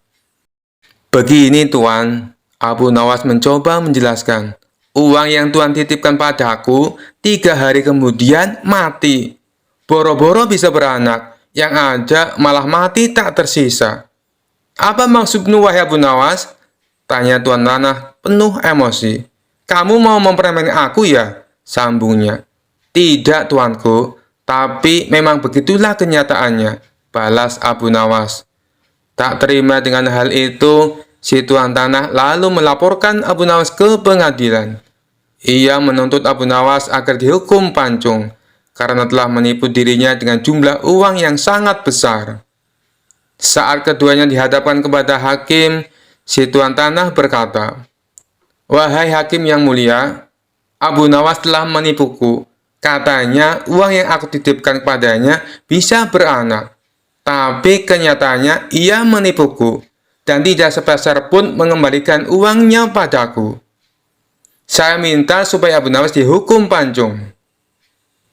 "Begini tuan," Abu Nawas mencoba menjelaskan. "Uang yang tuan titipkan padaku 3 hari kemudian mati. Boro-boro bisa beranak, yang ada malah mati tak tersisa." "Apa maksudmu wahai Abu Nawas?" tanya tuan tanah penuh emosi. "Kamu mau mempermainkan aku ya?" sambungnya. "Tidak tuanku, tapi memang begitulah kenyataannya," balas Abu Nawas. Tak terima dengan hal itu, si tuan tanah lalu melaporkan Abu Nawas ke pengadilan. Ia menuntut Abu Nawas agar dihukum pancung karena telah menipu dirinya dengan jumlah uang yang sangat besar. Saat keduanya dihadapkan kepada hakim, si tuan tanah berkata, "Wahai hakim yang mulia, Abu Nawas telah menipuku. Katanya uang yang aku titipkan kepadanya bisa beranak. Tapi kenyataannya ia menipuku dan tidak sepeser pun mengembalikan uangnya padaku. Saya minta supaya Abu Nawas dihukum pancung."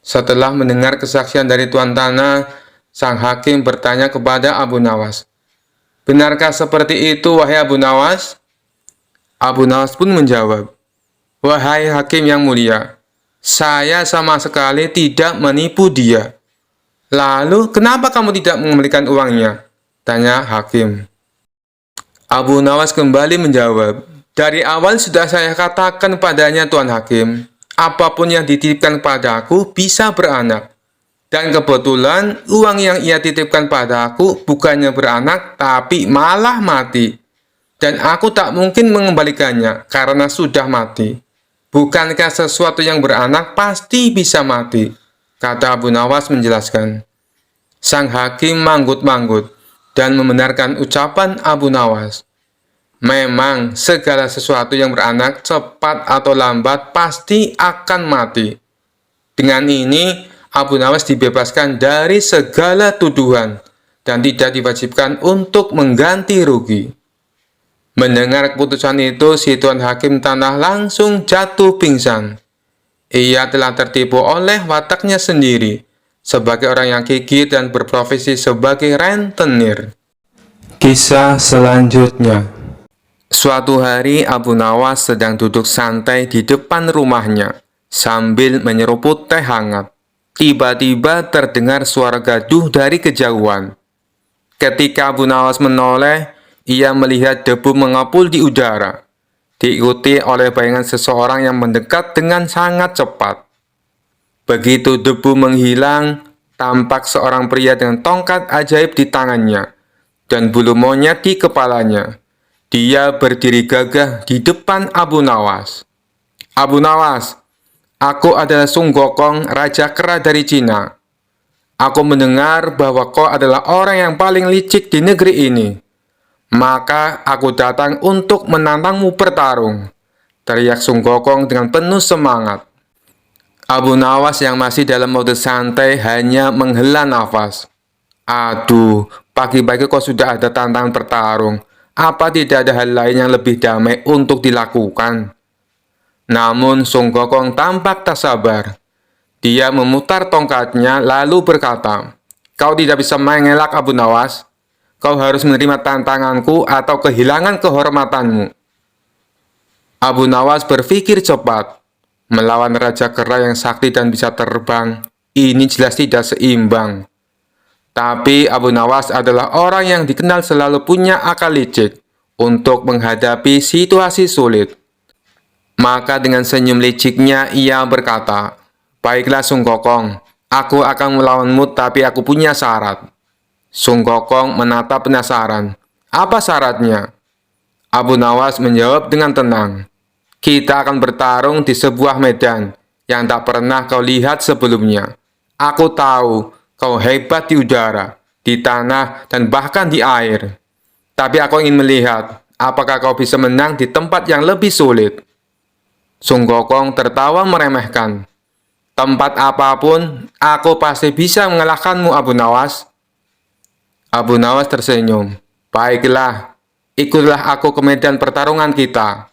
Setelah mendengar kesaksian dari tuan tanah, sang hakim bertanya kepada Abu Nawas, "Benarkah seperti itu wahai Abu Nawas?" Abu Nawas pun menjawab, "Wahai hakim yang mulia, saya sama sekali tidak menipu dia." "Lalu kenapa kamu tidak mengembalikan uangnya?" tanya hakim. Abu Nawas kembali menjawab, "Dari awal sudah saya katakan padanya tuan hakim, apapun yang dititipkan padaku bisa beranak. Dan kebetulan uang yang ia titipkan padaku bukannya beranak tapi malah mati. Dan aku tak mungkin mengembalikannya karena sudah mati. Bukankah sesuatu yang beranak pasti bisa mati?" kata Abu Nawas menjelaskan. Sang hakim manggut-manggut dan membenarkan ucapan Abu Nawas. Memang segala sesuatu yang beranak cepat atau lambat pasti akan mati. Dengan ini, Abu Nawas dibebaskan dari segala tuduhan dan tidak diwajibkan untuk mengganti rugi. Mendengar keputusan itu, si tuan hakim tanah langsung jatuh pingsan. Ia telah tertipu oleh wataknya sendiri sebagai orang yang gigih dan berprofesi sebagai rentenir. Kisah selanjutnya. Suatu hari Abu Nawas sedang duduk santai di depan rumahnya sambil menyeruput teh hangat. Tiba-tiba terdengar suara gaduh dari kejauhan. Ketika Abu Nawas menoleh, ia melihat debu mengepul di udara, diikuti oleh bayangan seseorang yang mendekat dengan sangat cepat. Begitu debu menghilang, tampak seorang pria dengan tongkat ajaib di tangannya dan bulu monyet di kepalanya. Dia berdiri gagah di depan Abu Nawas. "Abu Nawas, aku adalah Sung Gokong, Raja Kera dari Cina. Aku mendengar bahwa kau adalah orang yang paling licik di negeri ini. Maka aku datang untuk menantangmu bertarung," teriak Sung Gokong dengan penuh semangat. Abu Nawas yang masih dalam mode santai hanya menghela nafas. "Aduh, pagi-pagi kok sudah ada tantangan bertarung. Apa tidak ada hal lain yang lebih damai untuk dilakukan?" Namun Sung Gokong tampak tak sabar. Dia memutar tongkatnya lalu berkata, "Kau tidak bisa mengelak, Abu Nawas. Kau harus menerima tantanganku atau kehilangan kehormatanmu." Abu Nawas berpikir cepat. Melawan Raja Kera yang sakti dan bisa terbang, ini jelas tidak seimbang. Tapi Abu Nawas adalah orang yang dikenal selalu punya akal licik untuk menghadapi situasi sulit. Maka dengan senyum liciknya ia berkata, "Baiklah Sung Gokong, aku akan melawanmu tapi aku punya syarat." Sung Gokong menatap penasaran. "Apa syaratnya?" Abu Nawas menjawab dengan tenang, "Kita akan bertarung di sebuah medan yang tak pernah kau lihat sebelumnya. Aku tahu kau hebat di udara, di tanah, dan bahkan di air. Tapi aku ingin melihat apakah kau bisa menang di tempat yang lebih sulit." Sung Gokong tertawa meremehkan. "Tempat apapun, aku pasti bisa mengalahkanmu, Abu Nawas." Abu Nawas tersenyum. "Baiklah, ikutlah aku ke medan pertarungan kita."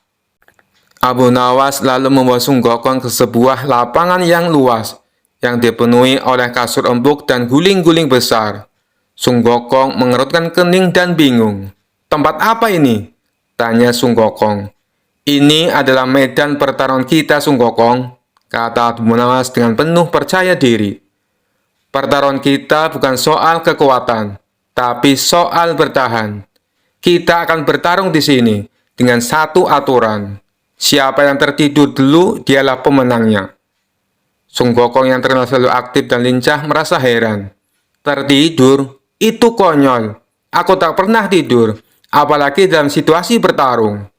Abu Nawas lalu membawa Sung Gokong ke sebuah lapangan yang luas, yang dipenuhi oleh kasur empuk dan guling-guling besar. Sung Gokong mengerutkan kening dan bingung. "Tempat apa ini?" tanya Sung Gokong. "Ini adalah medan pertarungan kita, Sung Gokong," kata Abu Nawas dengan penuh percaya diri. "Pertarungan kita bukan soal kekuatan, tapi soal bertahan. Kita akan bertarung di sini dengan satu aturan. Siapa yang tertidur dulu, dialah pemenangnya." Sung Gokong yang terkenal selalu aktif dan lincah merasa heran. "Tertidur? Itu konyol. Aku tak pernah tidur, apalagi dalam situasi bertarung."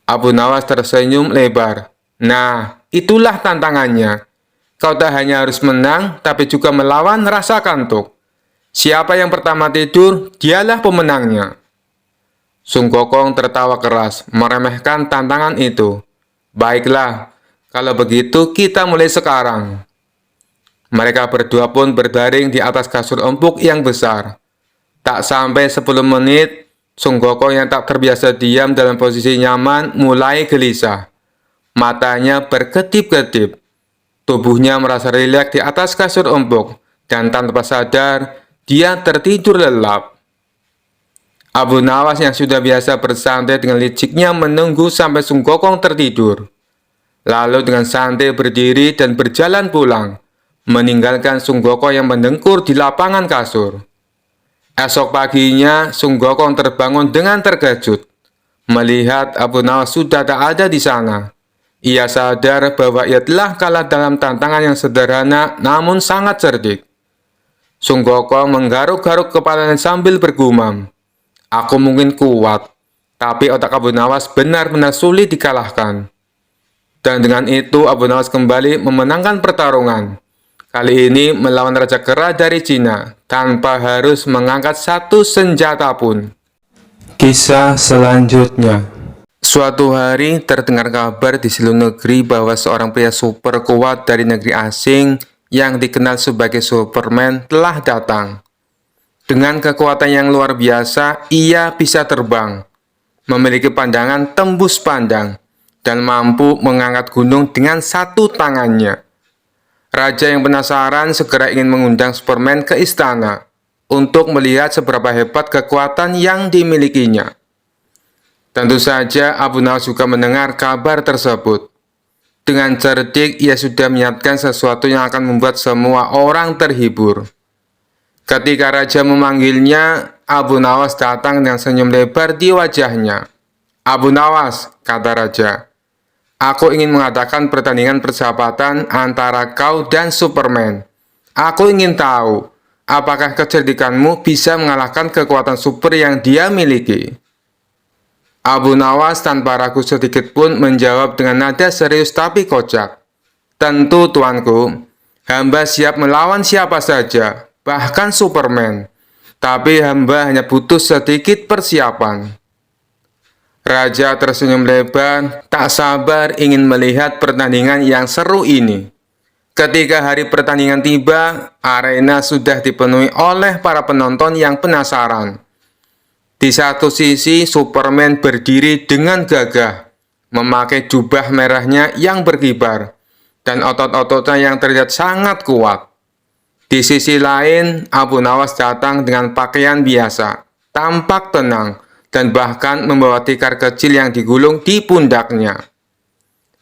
Abu Nawas tersenyum lebar. "Nah, itulah tantangannya. Kau tak hanya harus menang, tapi juga melawan rasa kantuk. Siapa yang pertama tidur, dialah pemenangnya." Sung Gokong tertawa keras, meremehkan tantangan itu. "Baiklah, kalau begitu kita mulai sekarang." Mereka berdua pun berbaring di atas kasur empuk yang besar. Tak sampai 10 menit, Sung Gokong yang tak terbiasa diam dalam posisi nyaman mulai gelisah. Matanya berkedip-kedip. Tubuhnya merasa rileks di atas kasur empuk, dan tanpa sadar, dia tertidur lelap. Abu Nawas yang sudah biasa bersantai dengan liciknya menunggu sampai Sung Gokong tertidur. Lalu dengan santai berdiri dan berjalan pulang, meninggalkan Sung Gokong yang mendengkur di lapangan kasur. Esok paginya, Sung Gokong terbangun dengan terkejut. Melihat Abu Nawas sudah tak ada di sana. Ia sadar bahwa ia telah kalah dalam tantangan yang sederhana namun sangat cerdik. Sung Gokong menggaruk-garuk kepalanya sambil bergumam, "Aku mungkin kuat, tapi otak Abu Nawas benar-benar sulit dikalahkan." Dan dengan itu Abu Nawas kembali memenangkan pertarungan. Kali ini melawan Raja Kera dari Cina, tanpa harus mengangkat satu senjata pun. Kisah selanjutnya. Suatu hari terdengar kabar di seluruh negeri bahwa seorang pria super kuat dari negeri asing yang dikenal sebagai Superman telah datang. Dengan kekuatan yang luar biasa, ia bisa terbang, memiliki pandangan tembus pandang, dan mampu mengangkat gunung dengan satu tangannya. Raja yang penasaran segera ingin mengundang Superman ke istana untuk melihat seberapa hebat kekuatan yang dimilikinya. Tentu saja Abu Nawas juga mendengar kabar tersebut. Dengan cerdik, ia sudah menyiapkan sesuatu yang akan membuat semua orang terhibur. Ketika Raja memanggilnya, Abu Nawas datang dengan senyum lebar di wajahnya. "Abu Nawas," kata Raja, "aku ingin mengadakan pertandingan persahabatan antara kau dan Superman. Aku ingin tahu, apakah kecerdikanmu bisa mengalahkan kekuatan super yang dia miliki?" Abu Nawas tanpa ragu sedikit pun menjawab dengan nada serius tapi kocak. "Tentu, tuanku. Hamba siap melawan siapa saja, bahkan Superman. Tapi hamba hanya butuh sedikit persiapan." Raja tersenyum lebar, tak sabar ingin melihat pertandingan yang seru ini. Ketika hari pertandingan tiba, arena sudah dipenuhi oleh para penonton yang penasaran. Di satu sisi, Superman berdiri dengan gagah, memakai jubah merahnya yang berkibar, dan otot-ototnya yang terlihat sangat kuat. Di sisi lain, Abu Nawas datang dengan pakaian biasa, tampak tenang, dan bahkan membawa tikar kecil yang digulung di pundaknya.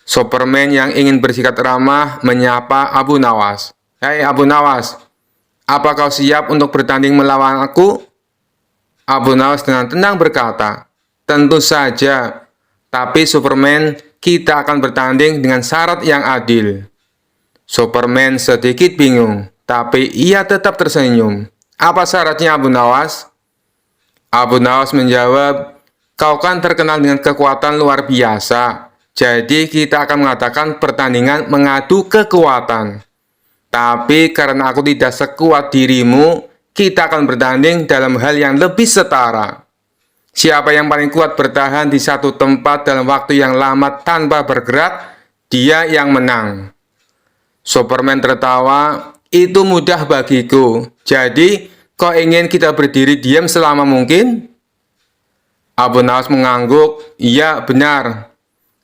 Superman yang ingin bersikap ramah menyapa Abu Nawas. "Hei Abu Nawas, apa kau siap untuk bertanding melawan aku?" Abu Nawas dengan tenang berkata, "Tentu saja, tapi Superman, kita akan bertanding dengan syarat yang adil." Superman sedikit bingung, tapi ia tetap tersenyum. "Apa syaratnya Abu Nawas?" Abu Nawas menjawab, "Kau kan terkenal dengan kekuatan luar biasa. Jadi kita akan mengadakan pertandingan mengadu kekuatan. Tapi karena aku tidak sekuat dirimu, kita akan bertanding dalam hal yang lebih setara. Siapa yang paling kuat bertahan di satu tempat dalam waktu yang lama tanpa bergerak, dia yang menang." Superman tertawa, "Itu mudah bagiku. Jadi, kau ingin kita berdiri diam selama mungkin?" Abu Nawas mengangguk, "Iya, benar.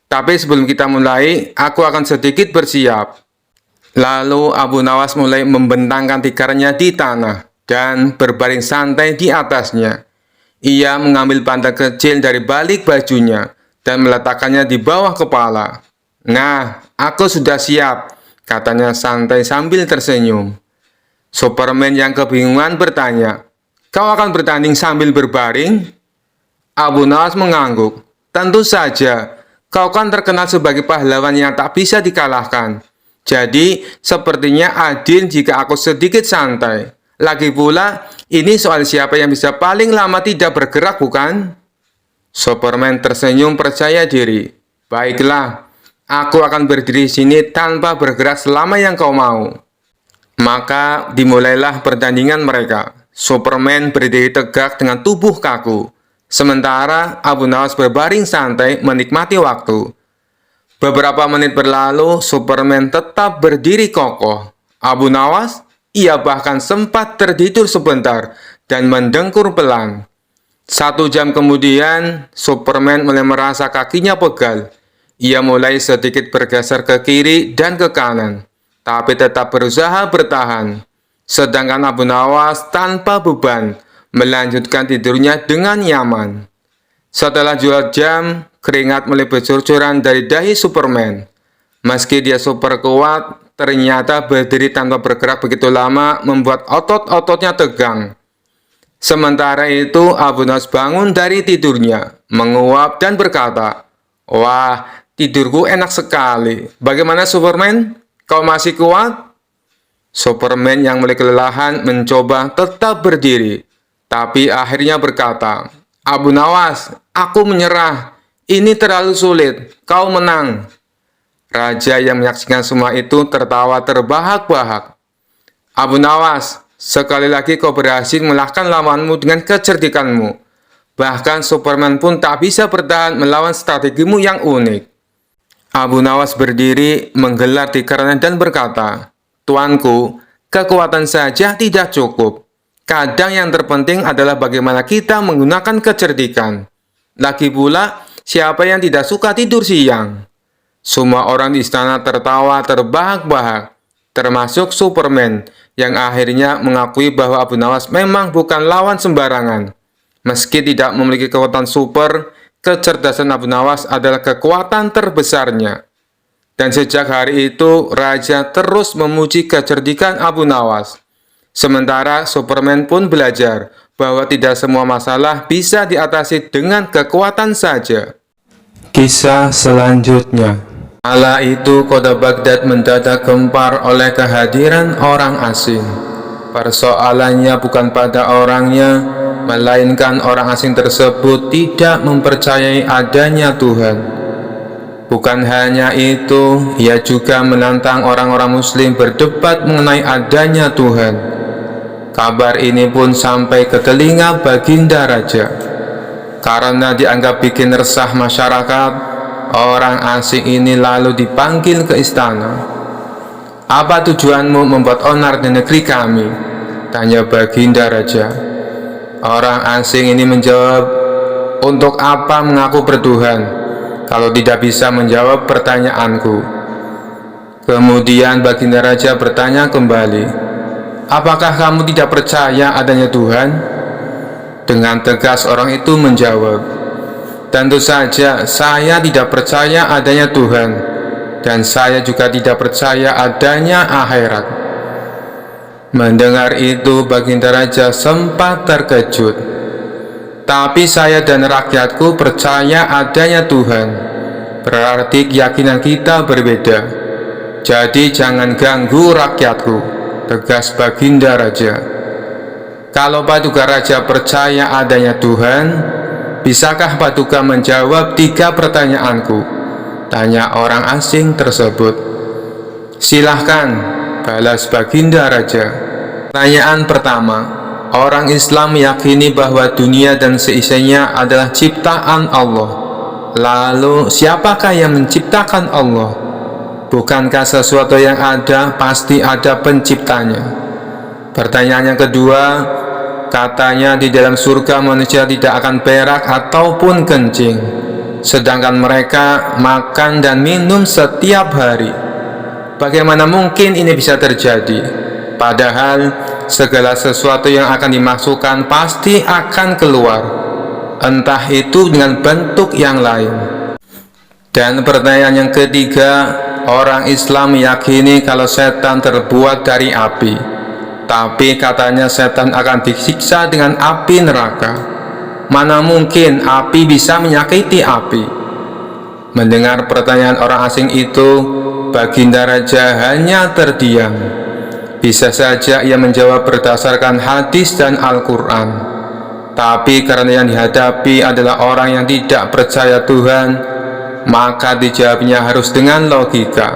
Tapi sebelum kita mulai, aku akan sedikit bersiap." Lalu Abu Nawas mulai membentangkan tikarnya di tanah dan berbaring santai di atasnya. Ia mengambil pantat kecil dari balik bajunya dan meletakkannya di bawah kepala. "Nah, aku sudah siap," katanya santai sambil tersenyum. Superman yang kebingungan bertanya, "Kau akan bertanding sambil berbaring?" Abu Nawas mengangguk, "Tentu saja. Kau kan terkenal sebagai pahlawan yang tak bisa dikalahkan. Jadi, sepertinya adil jika aku sedikit santai. Lagi pula, ini soal siapa yang bisa paling lama tidak bergerak, bukan?" Superman tersenyum percaya diri. "Baiklah, aku akan berdiri di sini tanpa bergerak selama yang kau mau." Maka dimulailah pertandingan mereka. Superman berdiri tegak dengan tubuh kaku. Sementara Abu Nawas berbaring santai menikmati waktu. Beberapa menit berlalu, Superman tetap berdiri kokoh. Abu Nawas, ia bahkan sempat tertidur sebentar dan mendengkur pelan. 1 jam kemudian, Superman mulai merasa kakinya pegal. Ia mulai sedikit bergeser ke kiri dan ke kanan, tapi tetap berusaha bertahan. Sedangkan Abu Nawas tanpa beban melanjutkan tidurnya dengan nyaman. Setelah 2 jam, keringat mulai bercucuran dari dahi Superman. Meski dia super kuat, ternyata berdiri tanpa bergerak begitu lama membuat otot-ototnya tegang. Sementara itu, Abu Nawas bangun dari tidurnya, menguap dan berkata, "Wah, tidurku enak sekali. Bagaimana Superman? Kau masih kuat?" Superman yang mulai kelelahan mencoba tetap berdiri, tapi akhirnya berkata, "Abu Nawas, aku menyerah. Ini terlalu sulit. Kau menang." Raja yang menyaksikan semua itu tertawa terbahak-bahak. "Abu Nawas, sekali lagi kau berhasil mengalahkan lawanmu dengan kecerdikanmu. Bahkan Superman pun tak bisa bertahan melawan strategimu yang unik." Abu Nawas berdiri, menggelar tikarnya dan berkata, "Tuanku, kekuatan saja tidak cukup. Kadang yang terpenting adalah bagaimana kita menggunakan kecerdikan. Lagi pula, siapa yang tidak suka tidur siang?" Semua orang di istana tertawa terbahak-bahak, termasuk Superman, yang akhirnya mengakui bahwa Abu Nawas memang bukan lawan sembarangan. Meski tidak memiliki kekuatan super, kecerdasan Abu Nawas adalah kekuatan terbesarnya. Dan sejak hari itu, Raja terus memuji kecerdikan Abu Nawas. Sementara Superman pun belajar bahwa tidak semua masalah bisa diatasi dengan kekuatan saja. Kisah selanjutnya. Kala itu kota Baghdad mendadak gempar oleh kehadiran orang asing. Persoalannya bukan pada orangnya, melainkan orang asing tersebut tidak mempercayai adanya Tuhan. Bukan hanya itu, ia juga menantang orang-orang muslim berdebat mengenai adanya Tuhan. Kabar ini pun sampai ke telinga Baginda Raja. Karena dianggap bikin resah masyarakat, orang asing ini lalu dipanggil ke istana. "Apa tujuanmu membuat onar di negeri kami?" tanya Baginda Raja. Orang asing ini menjawab, "Untuk apa mengaku bertuhan kalau tidak bisa menjawab pertanyaanku?" Kemudian baginda raja bertanya kembali, "Apakah kamu tidak percaya adanya Tuhan?" Dengan tegas orang itu menjawab, "Tentu saja saya tidak percaya adanya Tuhan, dan saya juga tidak percaya adanya akhirat." Mendengar itu baginda raja sempat terkejut. "Tapi saya dan rakyatku percaya adanya Tuhan. Berarti keyakinan kita berbeda. Jadi jangan ganggu rakyatku," tegas baginda raja. "Kalau Paduka Raja percaya adanya Tuhan, bisakah Paduka menjawab 3 pertanyaanku?" tanya orang asing tersebut. "Silahkan," balas baginda raja. Pertanyaan pertama, orang Islam meyakini bahwa dunia dan seisinya adalah ciptaan Allah. Lalu siapakah yang menciptakan Allah? Bukankah sesuatu yang ada pasti ada penciptanya? Pertanyaan yang kedua, katanya di dalam surga manusia tidak akan berak ataupun kencing, sedangkan mereka makan dan minum setiap hari. Bagaimana mungkin ini bisa terjadi? Padahal segala sesuatu yang akan dimasukkan pasti akan keluar, entah itu dengan bentuk yang lain. Dan pertanyaan yang ketiga, orang Islam meyakini kalau setan terbuat dari api, tapi katanya setan akan disiksa dengan api neraka. Mana mungkin api bisa menyakiti api? Mendengar pertanyaan orang asing itu, baginda raja hanya terdiam. Bisa saja ia menjawab berdasarkan hadis dan Al-Quran, tapi karena yang dihadapi adalah orang yang tidak percaya Tuhan, maka dijawabnya harus dengan logika.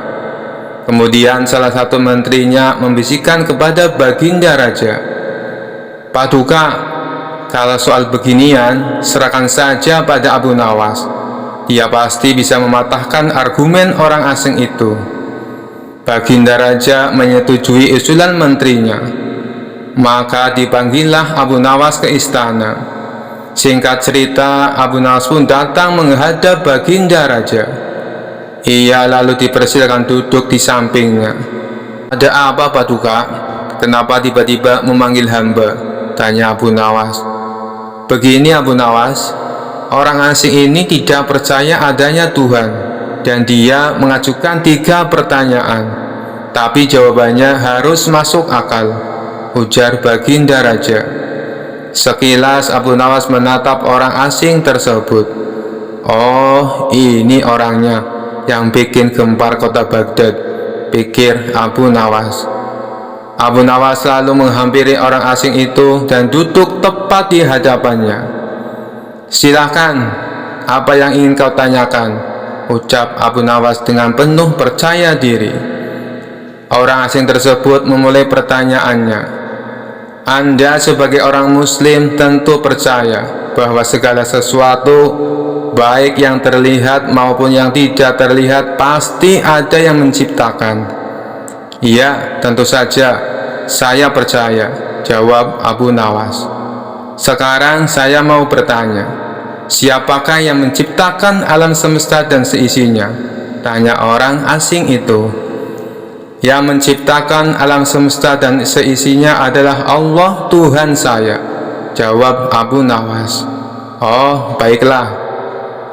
Kemudian salah satu menterinya membisikkan kepada baginda raja, "Paduka, kalau soal beginian serahkan saja pada Abu Nawas. Dia pasti bisa mematahkan argumen orang asing itu." Baginda raja menyetujui usulan menterinya. Maka dipanggillah Abu Nawas ke istana. Singkat cerita, Abu Nawas pun datang menghadap baginda raja. Ia lalu dipersilakan duduk di sampingnya. "Ada apa, Paduka? Kenapa tiba-tiba memanggil hamba?" tanya Abu Nawas. "Begini Abu Nawas, orang asing ini tidak percaya adanya Tuhan, dan dia mengajukan 3 pertanyaan, tapi jawabannya harus masuk akal," ujar baginda raja. Sekilas Abu Nawas menatap orang asing tersebut. "Oh, ini orangnya yang bikin gempar kota Baghdad," pikir Abu Nawas. Abu Nawas lalu menghampiri orang asing itu dan duduk tepat di hadapannya. "Silahkan, apa yang ingin kau tanyakan?" ucap Abu Nawas dengan penuh percaya diri. Orang asing tersebut memulai pertanyaannya. "Anda sebagai orang muslim tentu percaya bahwa segala sesuatu, baik yang terlihat maupun yang tidak terlihat, pasti ada yang menciptakan." "Iya, tentu saja, saya percaya," jawab Abu Nawas. "Sekarang saya mau bertanya, siapakah yang menciptakan alam semesta dan seisinya?" tanya orang asing itu. "Yang menciptakan alam semesta dan seisinya adalah Allah Tuhan saya," jawab Abu Nawas. "Oh, baiklah.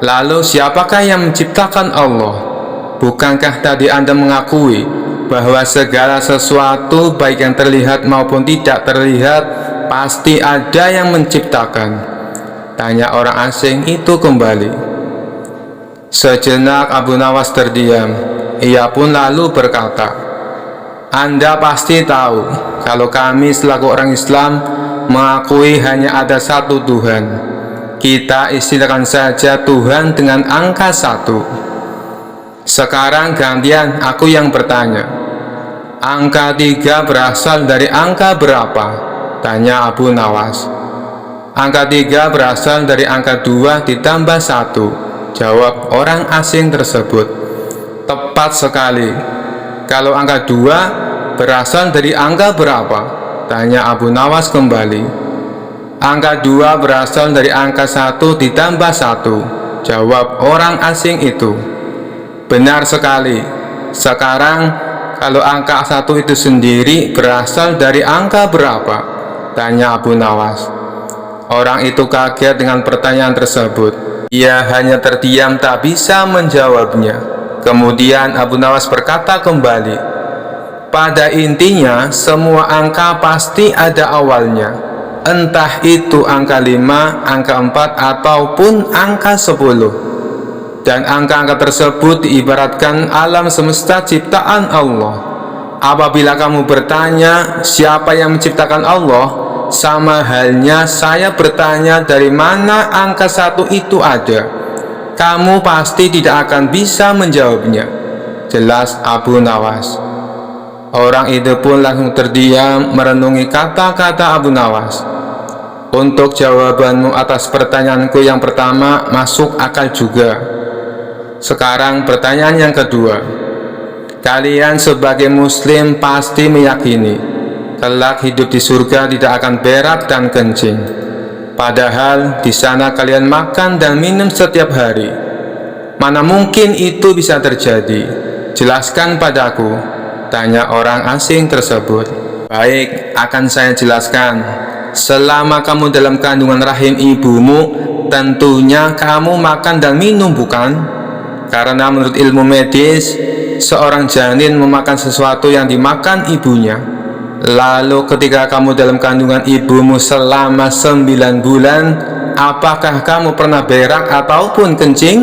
Lalu siapakah yang menciptakan Allah? Bukankah tadi Anda mengakui bahwa segala sesuatu, baik yang terlihat maupun tidak terlihat, pasti ada yang menciptakan?" tanya orang asing itu kembali. Sejenak Abu Nawas terdiam. Ia pun lalu berkata, "Anda pasti tahu kalau kami selaku orang Islam mengakui hanya ada satu Tuhan. Kita istilahkan saja Tuhan dengan angka 1. Sekarang gantian aku yang bertanya. Angka 3 berasal dari angka berapa?" tanya Abu Nawas. "Angka 3 berasal dari angka 2 ditambah 1, jawab orang asing tersebut. "Tepat sekali. Kalau angka 2 berasal dari angka berapa?" tanya Abu Nawas kembali. "Angka 2 berasal dari angka 1 ditambah 1, jawab orang asing itu. "Benar sekali. Sekarang kalau angka 1 itu sendiri berasal dari angka berapa? Tanya Abu Nawas. Orang itu kaget dengan pertanyaan tersebut. Ia hanya terdiam tak bisa menjawabnya. Kemudian Abu Nawas berkata kembali, pada intinya semua angka pasti ada awalnya. Entah itu angka 5, angka 4, ataupun angka 10. Dan angka-angka tersebut diibaratkan alam semesta ciptaan Allah. Apabila kamu bertanya siapa yang menciptakan Allah, sama halnya saya bertanya dari mana angka 1 itu ada. Kamu pasti tidak akan bisa menjawabnya. Jelas Abu Nawas. Orang itu pun langsung terdiam merenungi kata-kata Abu Nawas. Untuk jawabanmu atas pertanyaanku yang pertama masuk akal juga. Sekarang pertanyaan yang kedua. Kalian sebagai muslim pasti meyakini kelak hidup di surga tidak akan berak dan kencing. Padahal di sana kalian makan dan minum setiap hari. Mana mungkin itu bisa terjadi? Jelaskan padaku, tanya orang asing tersebut. Baik, akan saya jelaskan. Selama kamu dalam kandungan rahim ibumu, tentunya kamu makan dan minum, bukan? Karena menurut ilmu medis, seorang janin memakan sesuatu yang dimakan ibunya. Lalu ketika kamu dalam kandungan ibumu selama 9 bulan, apakah kamu pernah berak ataupun kencing?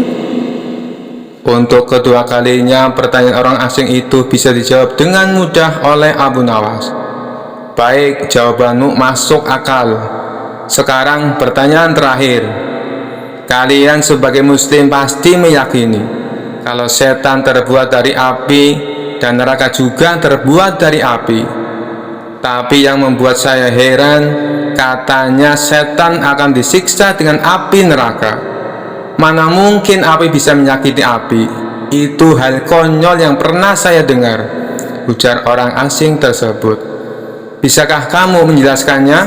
Untuk kedua kalinya pertanyaan orang asing itu bisa dijawab dengan mudah oleh Abu Nawas. Baik, jawabanmu masuk akal. Sekarang pertanyaan terakhir. Kalian sebagai muslim pasti meyakini kalau setan terbuat dari api dan neraka juga terbuat dari api. Tapi yang membuat saya heran, katanya setan akan disiksa dengan api neraka. Mana mungkin api bisa menyakiti api? Itu hal konyol yang pernah saya dengar, ujar orang asing tersebut. Bisakah kamu menjelaskannya?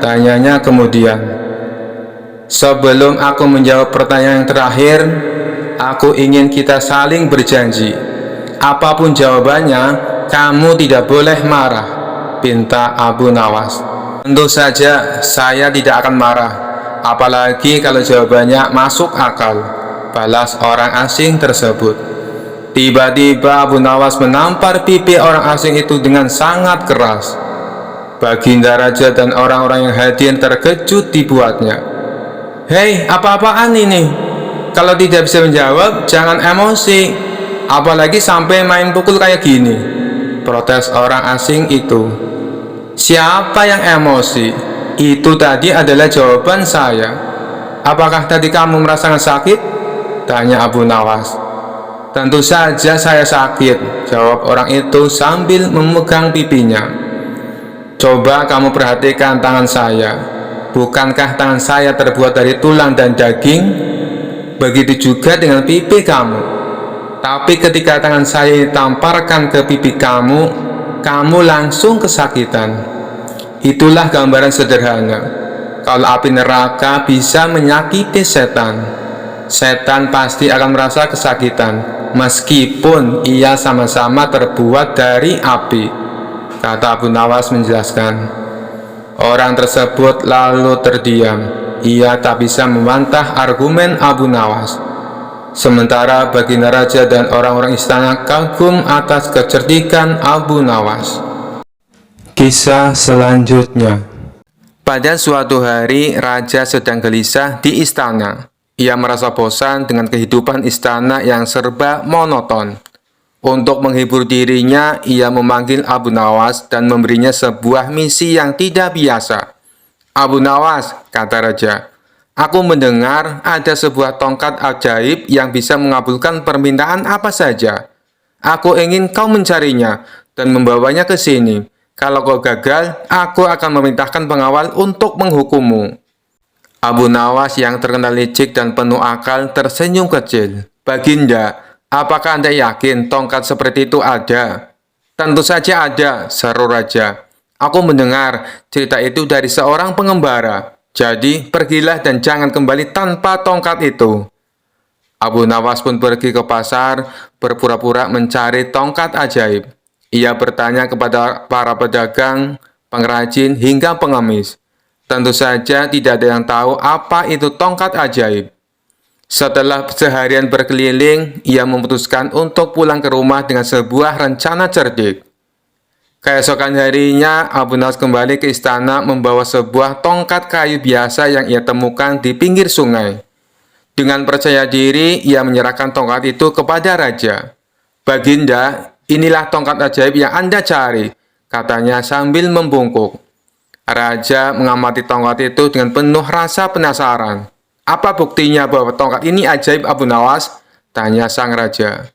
Tanyanya kemudian. Sebelum aku menjawab pertanyaan yang terakhir, aku ingin kita saling berjanji. Apapun jawabannya, kamu tidak boleh marah, pinta Abu Nawas. Tentu saja saya tidak akan marah, apalagi kalau jawabannya masuk akal, balas orang asing tersebut. Tiba-tiba Abu Nawas menampar pipi orang asing itu dengan sangat keras. Baginda Raja dan orang-orang yang hadir terkejut dibuatnya. Hei, apa-apaan ini? Kalau tidak bisa menjawab, jangan emosi. Apalagi sampai main pukul kayak gini, protes orang asing itu. Siapa yang emosi? Itu tadi adalah jawaban saya. Apakah tadi kamu merasakan sakit? Tanya Abu Nawas. Tentu saja saya sakit, jawab orang itu sambil memegang pipinya. Coba kamu perhatikan tangan saya. Bukankah tangan saya terbuat dari tulang dan daging? Begitu juga dengan pipi kamu. Tapi ketika tangan saya ditamparkan ke pipi kamu, kamu langsung kesakitan. Itulah gambaran sederhana. Kalau api neraka bisa menyakiti setan, setan pasti akan merasa kesakitan, meskipun ia sama-sama terbuat dari api, kata Abu Nawas menjelaskan. Orang tersebut lalu terdiam. Ia tak bisa membantah argumen Abu Nawas. Sementara Baginda Raja dan orang-orang istana kagum atas kecerdikan Abu Nawas. Kisah selanjutnya. Pada suatu hari, Raja sedang gelisah di istana. Ia merasa bosan dengan kehidupan istana yang serba monoton. Untuk menghibur dirinya, ia memanggil Abu Nawas dan memberinya sebuah misi yang tidak biasa. Abu Nawas, kata Raja, aku mendengar ada sebuah tongkat ajaib yang bisa mengabulkan permintaan apa saja. Aku ingin kau mencarinya dan membawanya ke sini. Kalau kau gagal, aku akan memerintahkan pengawal untuk menghukummu. Abu Nawas yang terkenal licik dan penuh akal tersenyum kecil. Baginda, apakah Anda yakin tongkat seperti itu ada? Tentu saja ada, seru Raja. Aku mendengar cerita itu dari seorang pengembara. Jadi, pergilah dan jangan kembali tanpa tongkat itu. Abu Nawas pun pergi ke pasar, berpura-pura mencari tongkat ajaib. Ia bertanya kepada para pedagang, pengrajin, hingga pengemis. Tentu saja tidak ada yang tahu apa itu tongkat ajaib. Setelah seharian berkeliling, ia memutuskan untuk pulang ke rumah dengan sebuah rencana cerdik. Keesokan harinya, Abu Nawas kembali ke istana membawa sebuah tongkat kayu biasa yang ia temukan di pinggir sungai. Dengan percaya diri, ia menyerahkan tongkat itu kepada raja. "Baginda, inilah tongkat ajaib yang Anda cari," katanya sambil membungkuk. Raja mengamati tongkat itu dengan penuh rasa penasaran. "Apa buktinya bahwa tongkat ini ajaib, Abu Nawas?" tanya sang raja.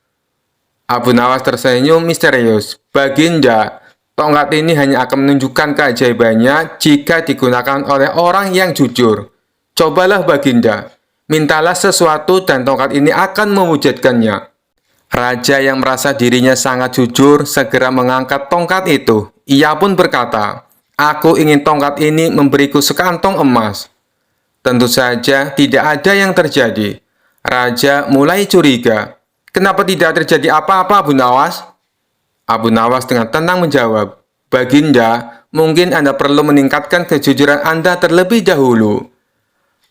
Abu Nawas tersenyum misterius. "Baginda, tongkat ini hanya akan menunjukkan keajaibannya jika digunakan oleh orang yang jujur. Cobalah Baginda, mintalah sesuatu dan tongkat ini akan mewujudkannya." Raja yang merasa dirinya sangat jujur segera mengangkat tongkat itu. Ia pun berkata, "Aku ingin tongkat ini memberiku sekantong emas." Tentu saja tidak ada yang terjadi. Raja mulai curiga. "Kenapa tidak terjadi apa-apa, Abu Nawas?" Abu Nawas dengan tenang menjawab, "Baginda, mungkin Anda perlu meningkatkan kejujuran Anda terlebih dahulu."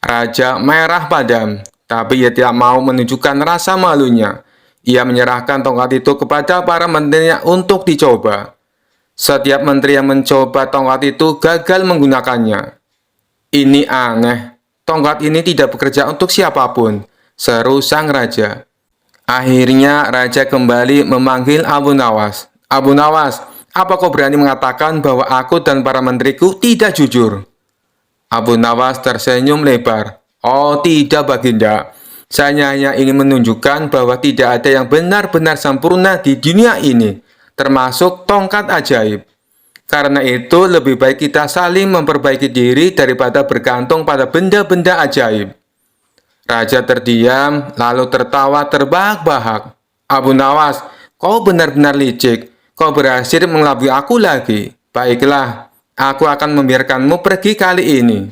Raja merah padam, tapi ia tidak mau menunjukkan rasa malunya. Ia menyerahkan tongkat itu kepada para menterinya untuk dicoba. Setiap menteri yang mencoba tongkat itu gagal menggunakannya. "Ini aneh, tongkat ini tidak bekerja untuk siapapun," seru sang raja. Akhirnya raja kembali memanggil Abu Nawas. "Abu Nawas, apa kau berani mengatakan bahwa aku dan para menteriku tidak jujur?" Abu Nawas tersenyum lebar. "Oh tidak, Baginda. Saya hanya ingin menunjukkan bahwa tidak ada yang benar-benar sempurna di dunia ini, termasuk tongkat ajaib. Karena itu lebih baik kita saling memperbaiki diri daripada bergantung pada benda-benda ajaib." Raja terdiam, lalu tertawa terbahak-bahak. "Abu Nawas, kau benar-benar licik. Kau berhasil mengelabui aku lagi. Baiklah, aku akan membiarkanmu pergi kali ini."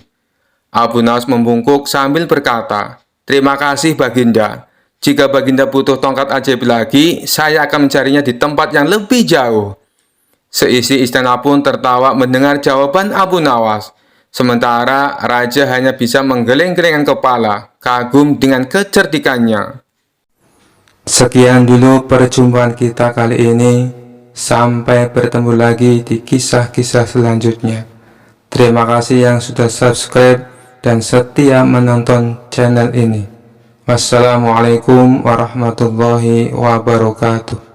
Abu Nawas membungkuk sambil berkata, "Terima kasih Baginda. Jika Baginda butuh tongkat ajaib lagi, saya akan mencarinya di tempat yang lebih jauh." Seisi istana pun tertawa mendengar jawaban Abu Nawas. Sementara raja hanya bisa menggeleng-gelengkan kepala, kagum dengan kecerdikannya. Sekian dulu perjumpaan kita kali ini. Sampai bertemu lagi di kisah-kisah selanjutnya. Terima kasih yang sudah subscribe dan setia menonton channel ini. Wassalamualaikum warahmatullahi wabarakatuh.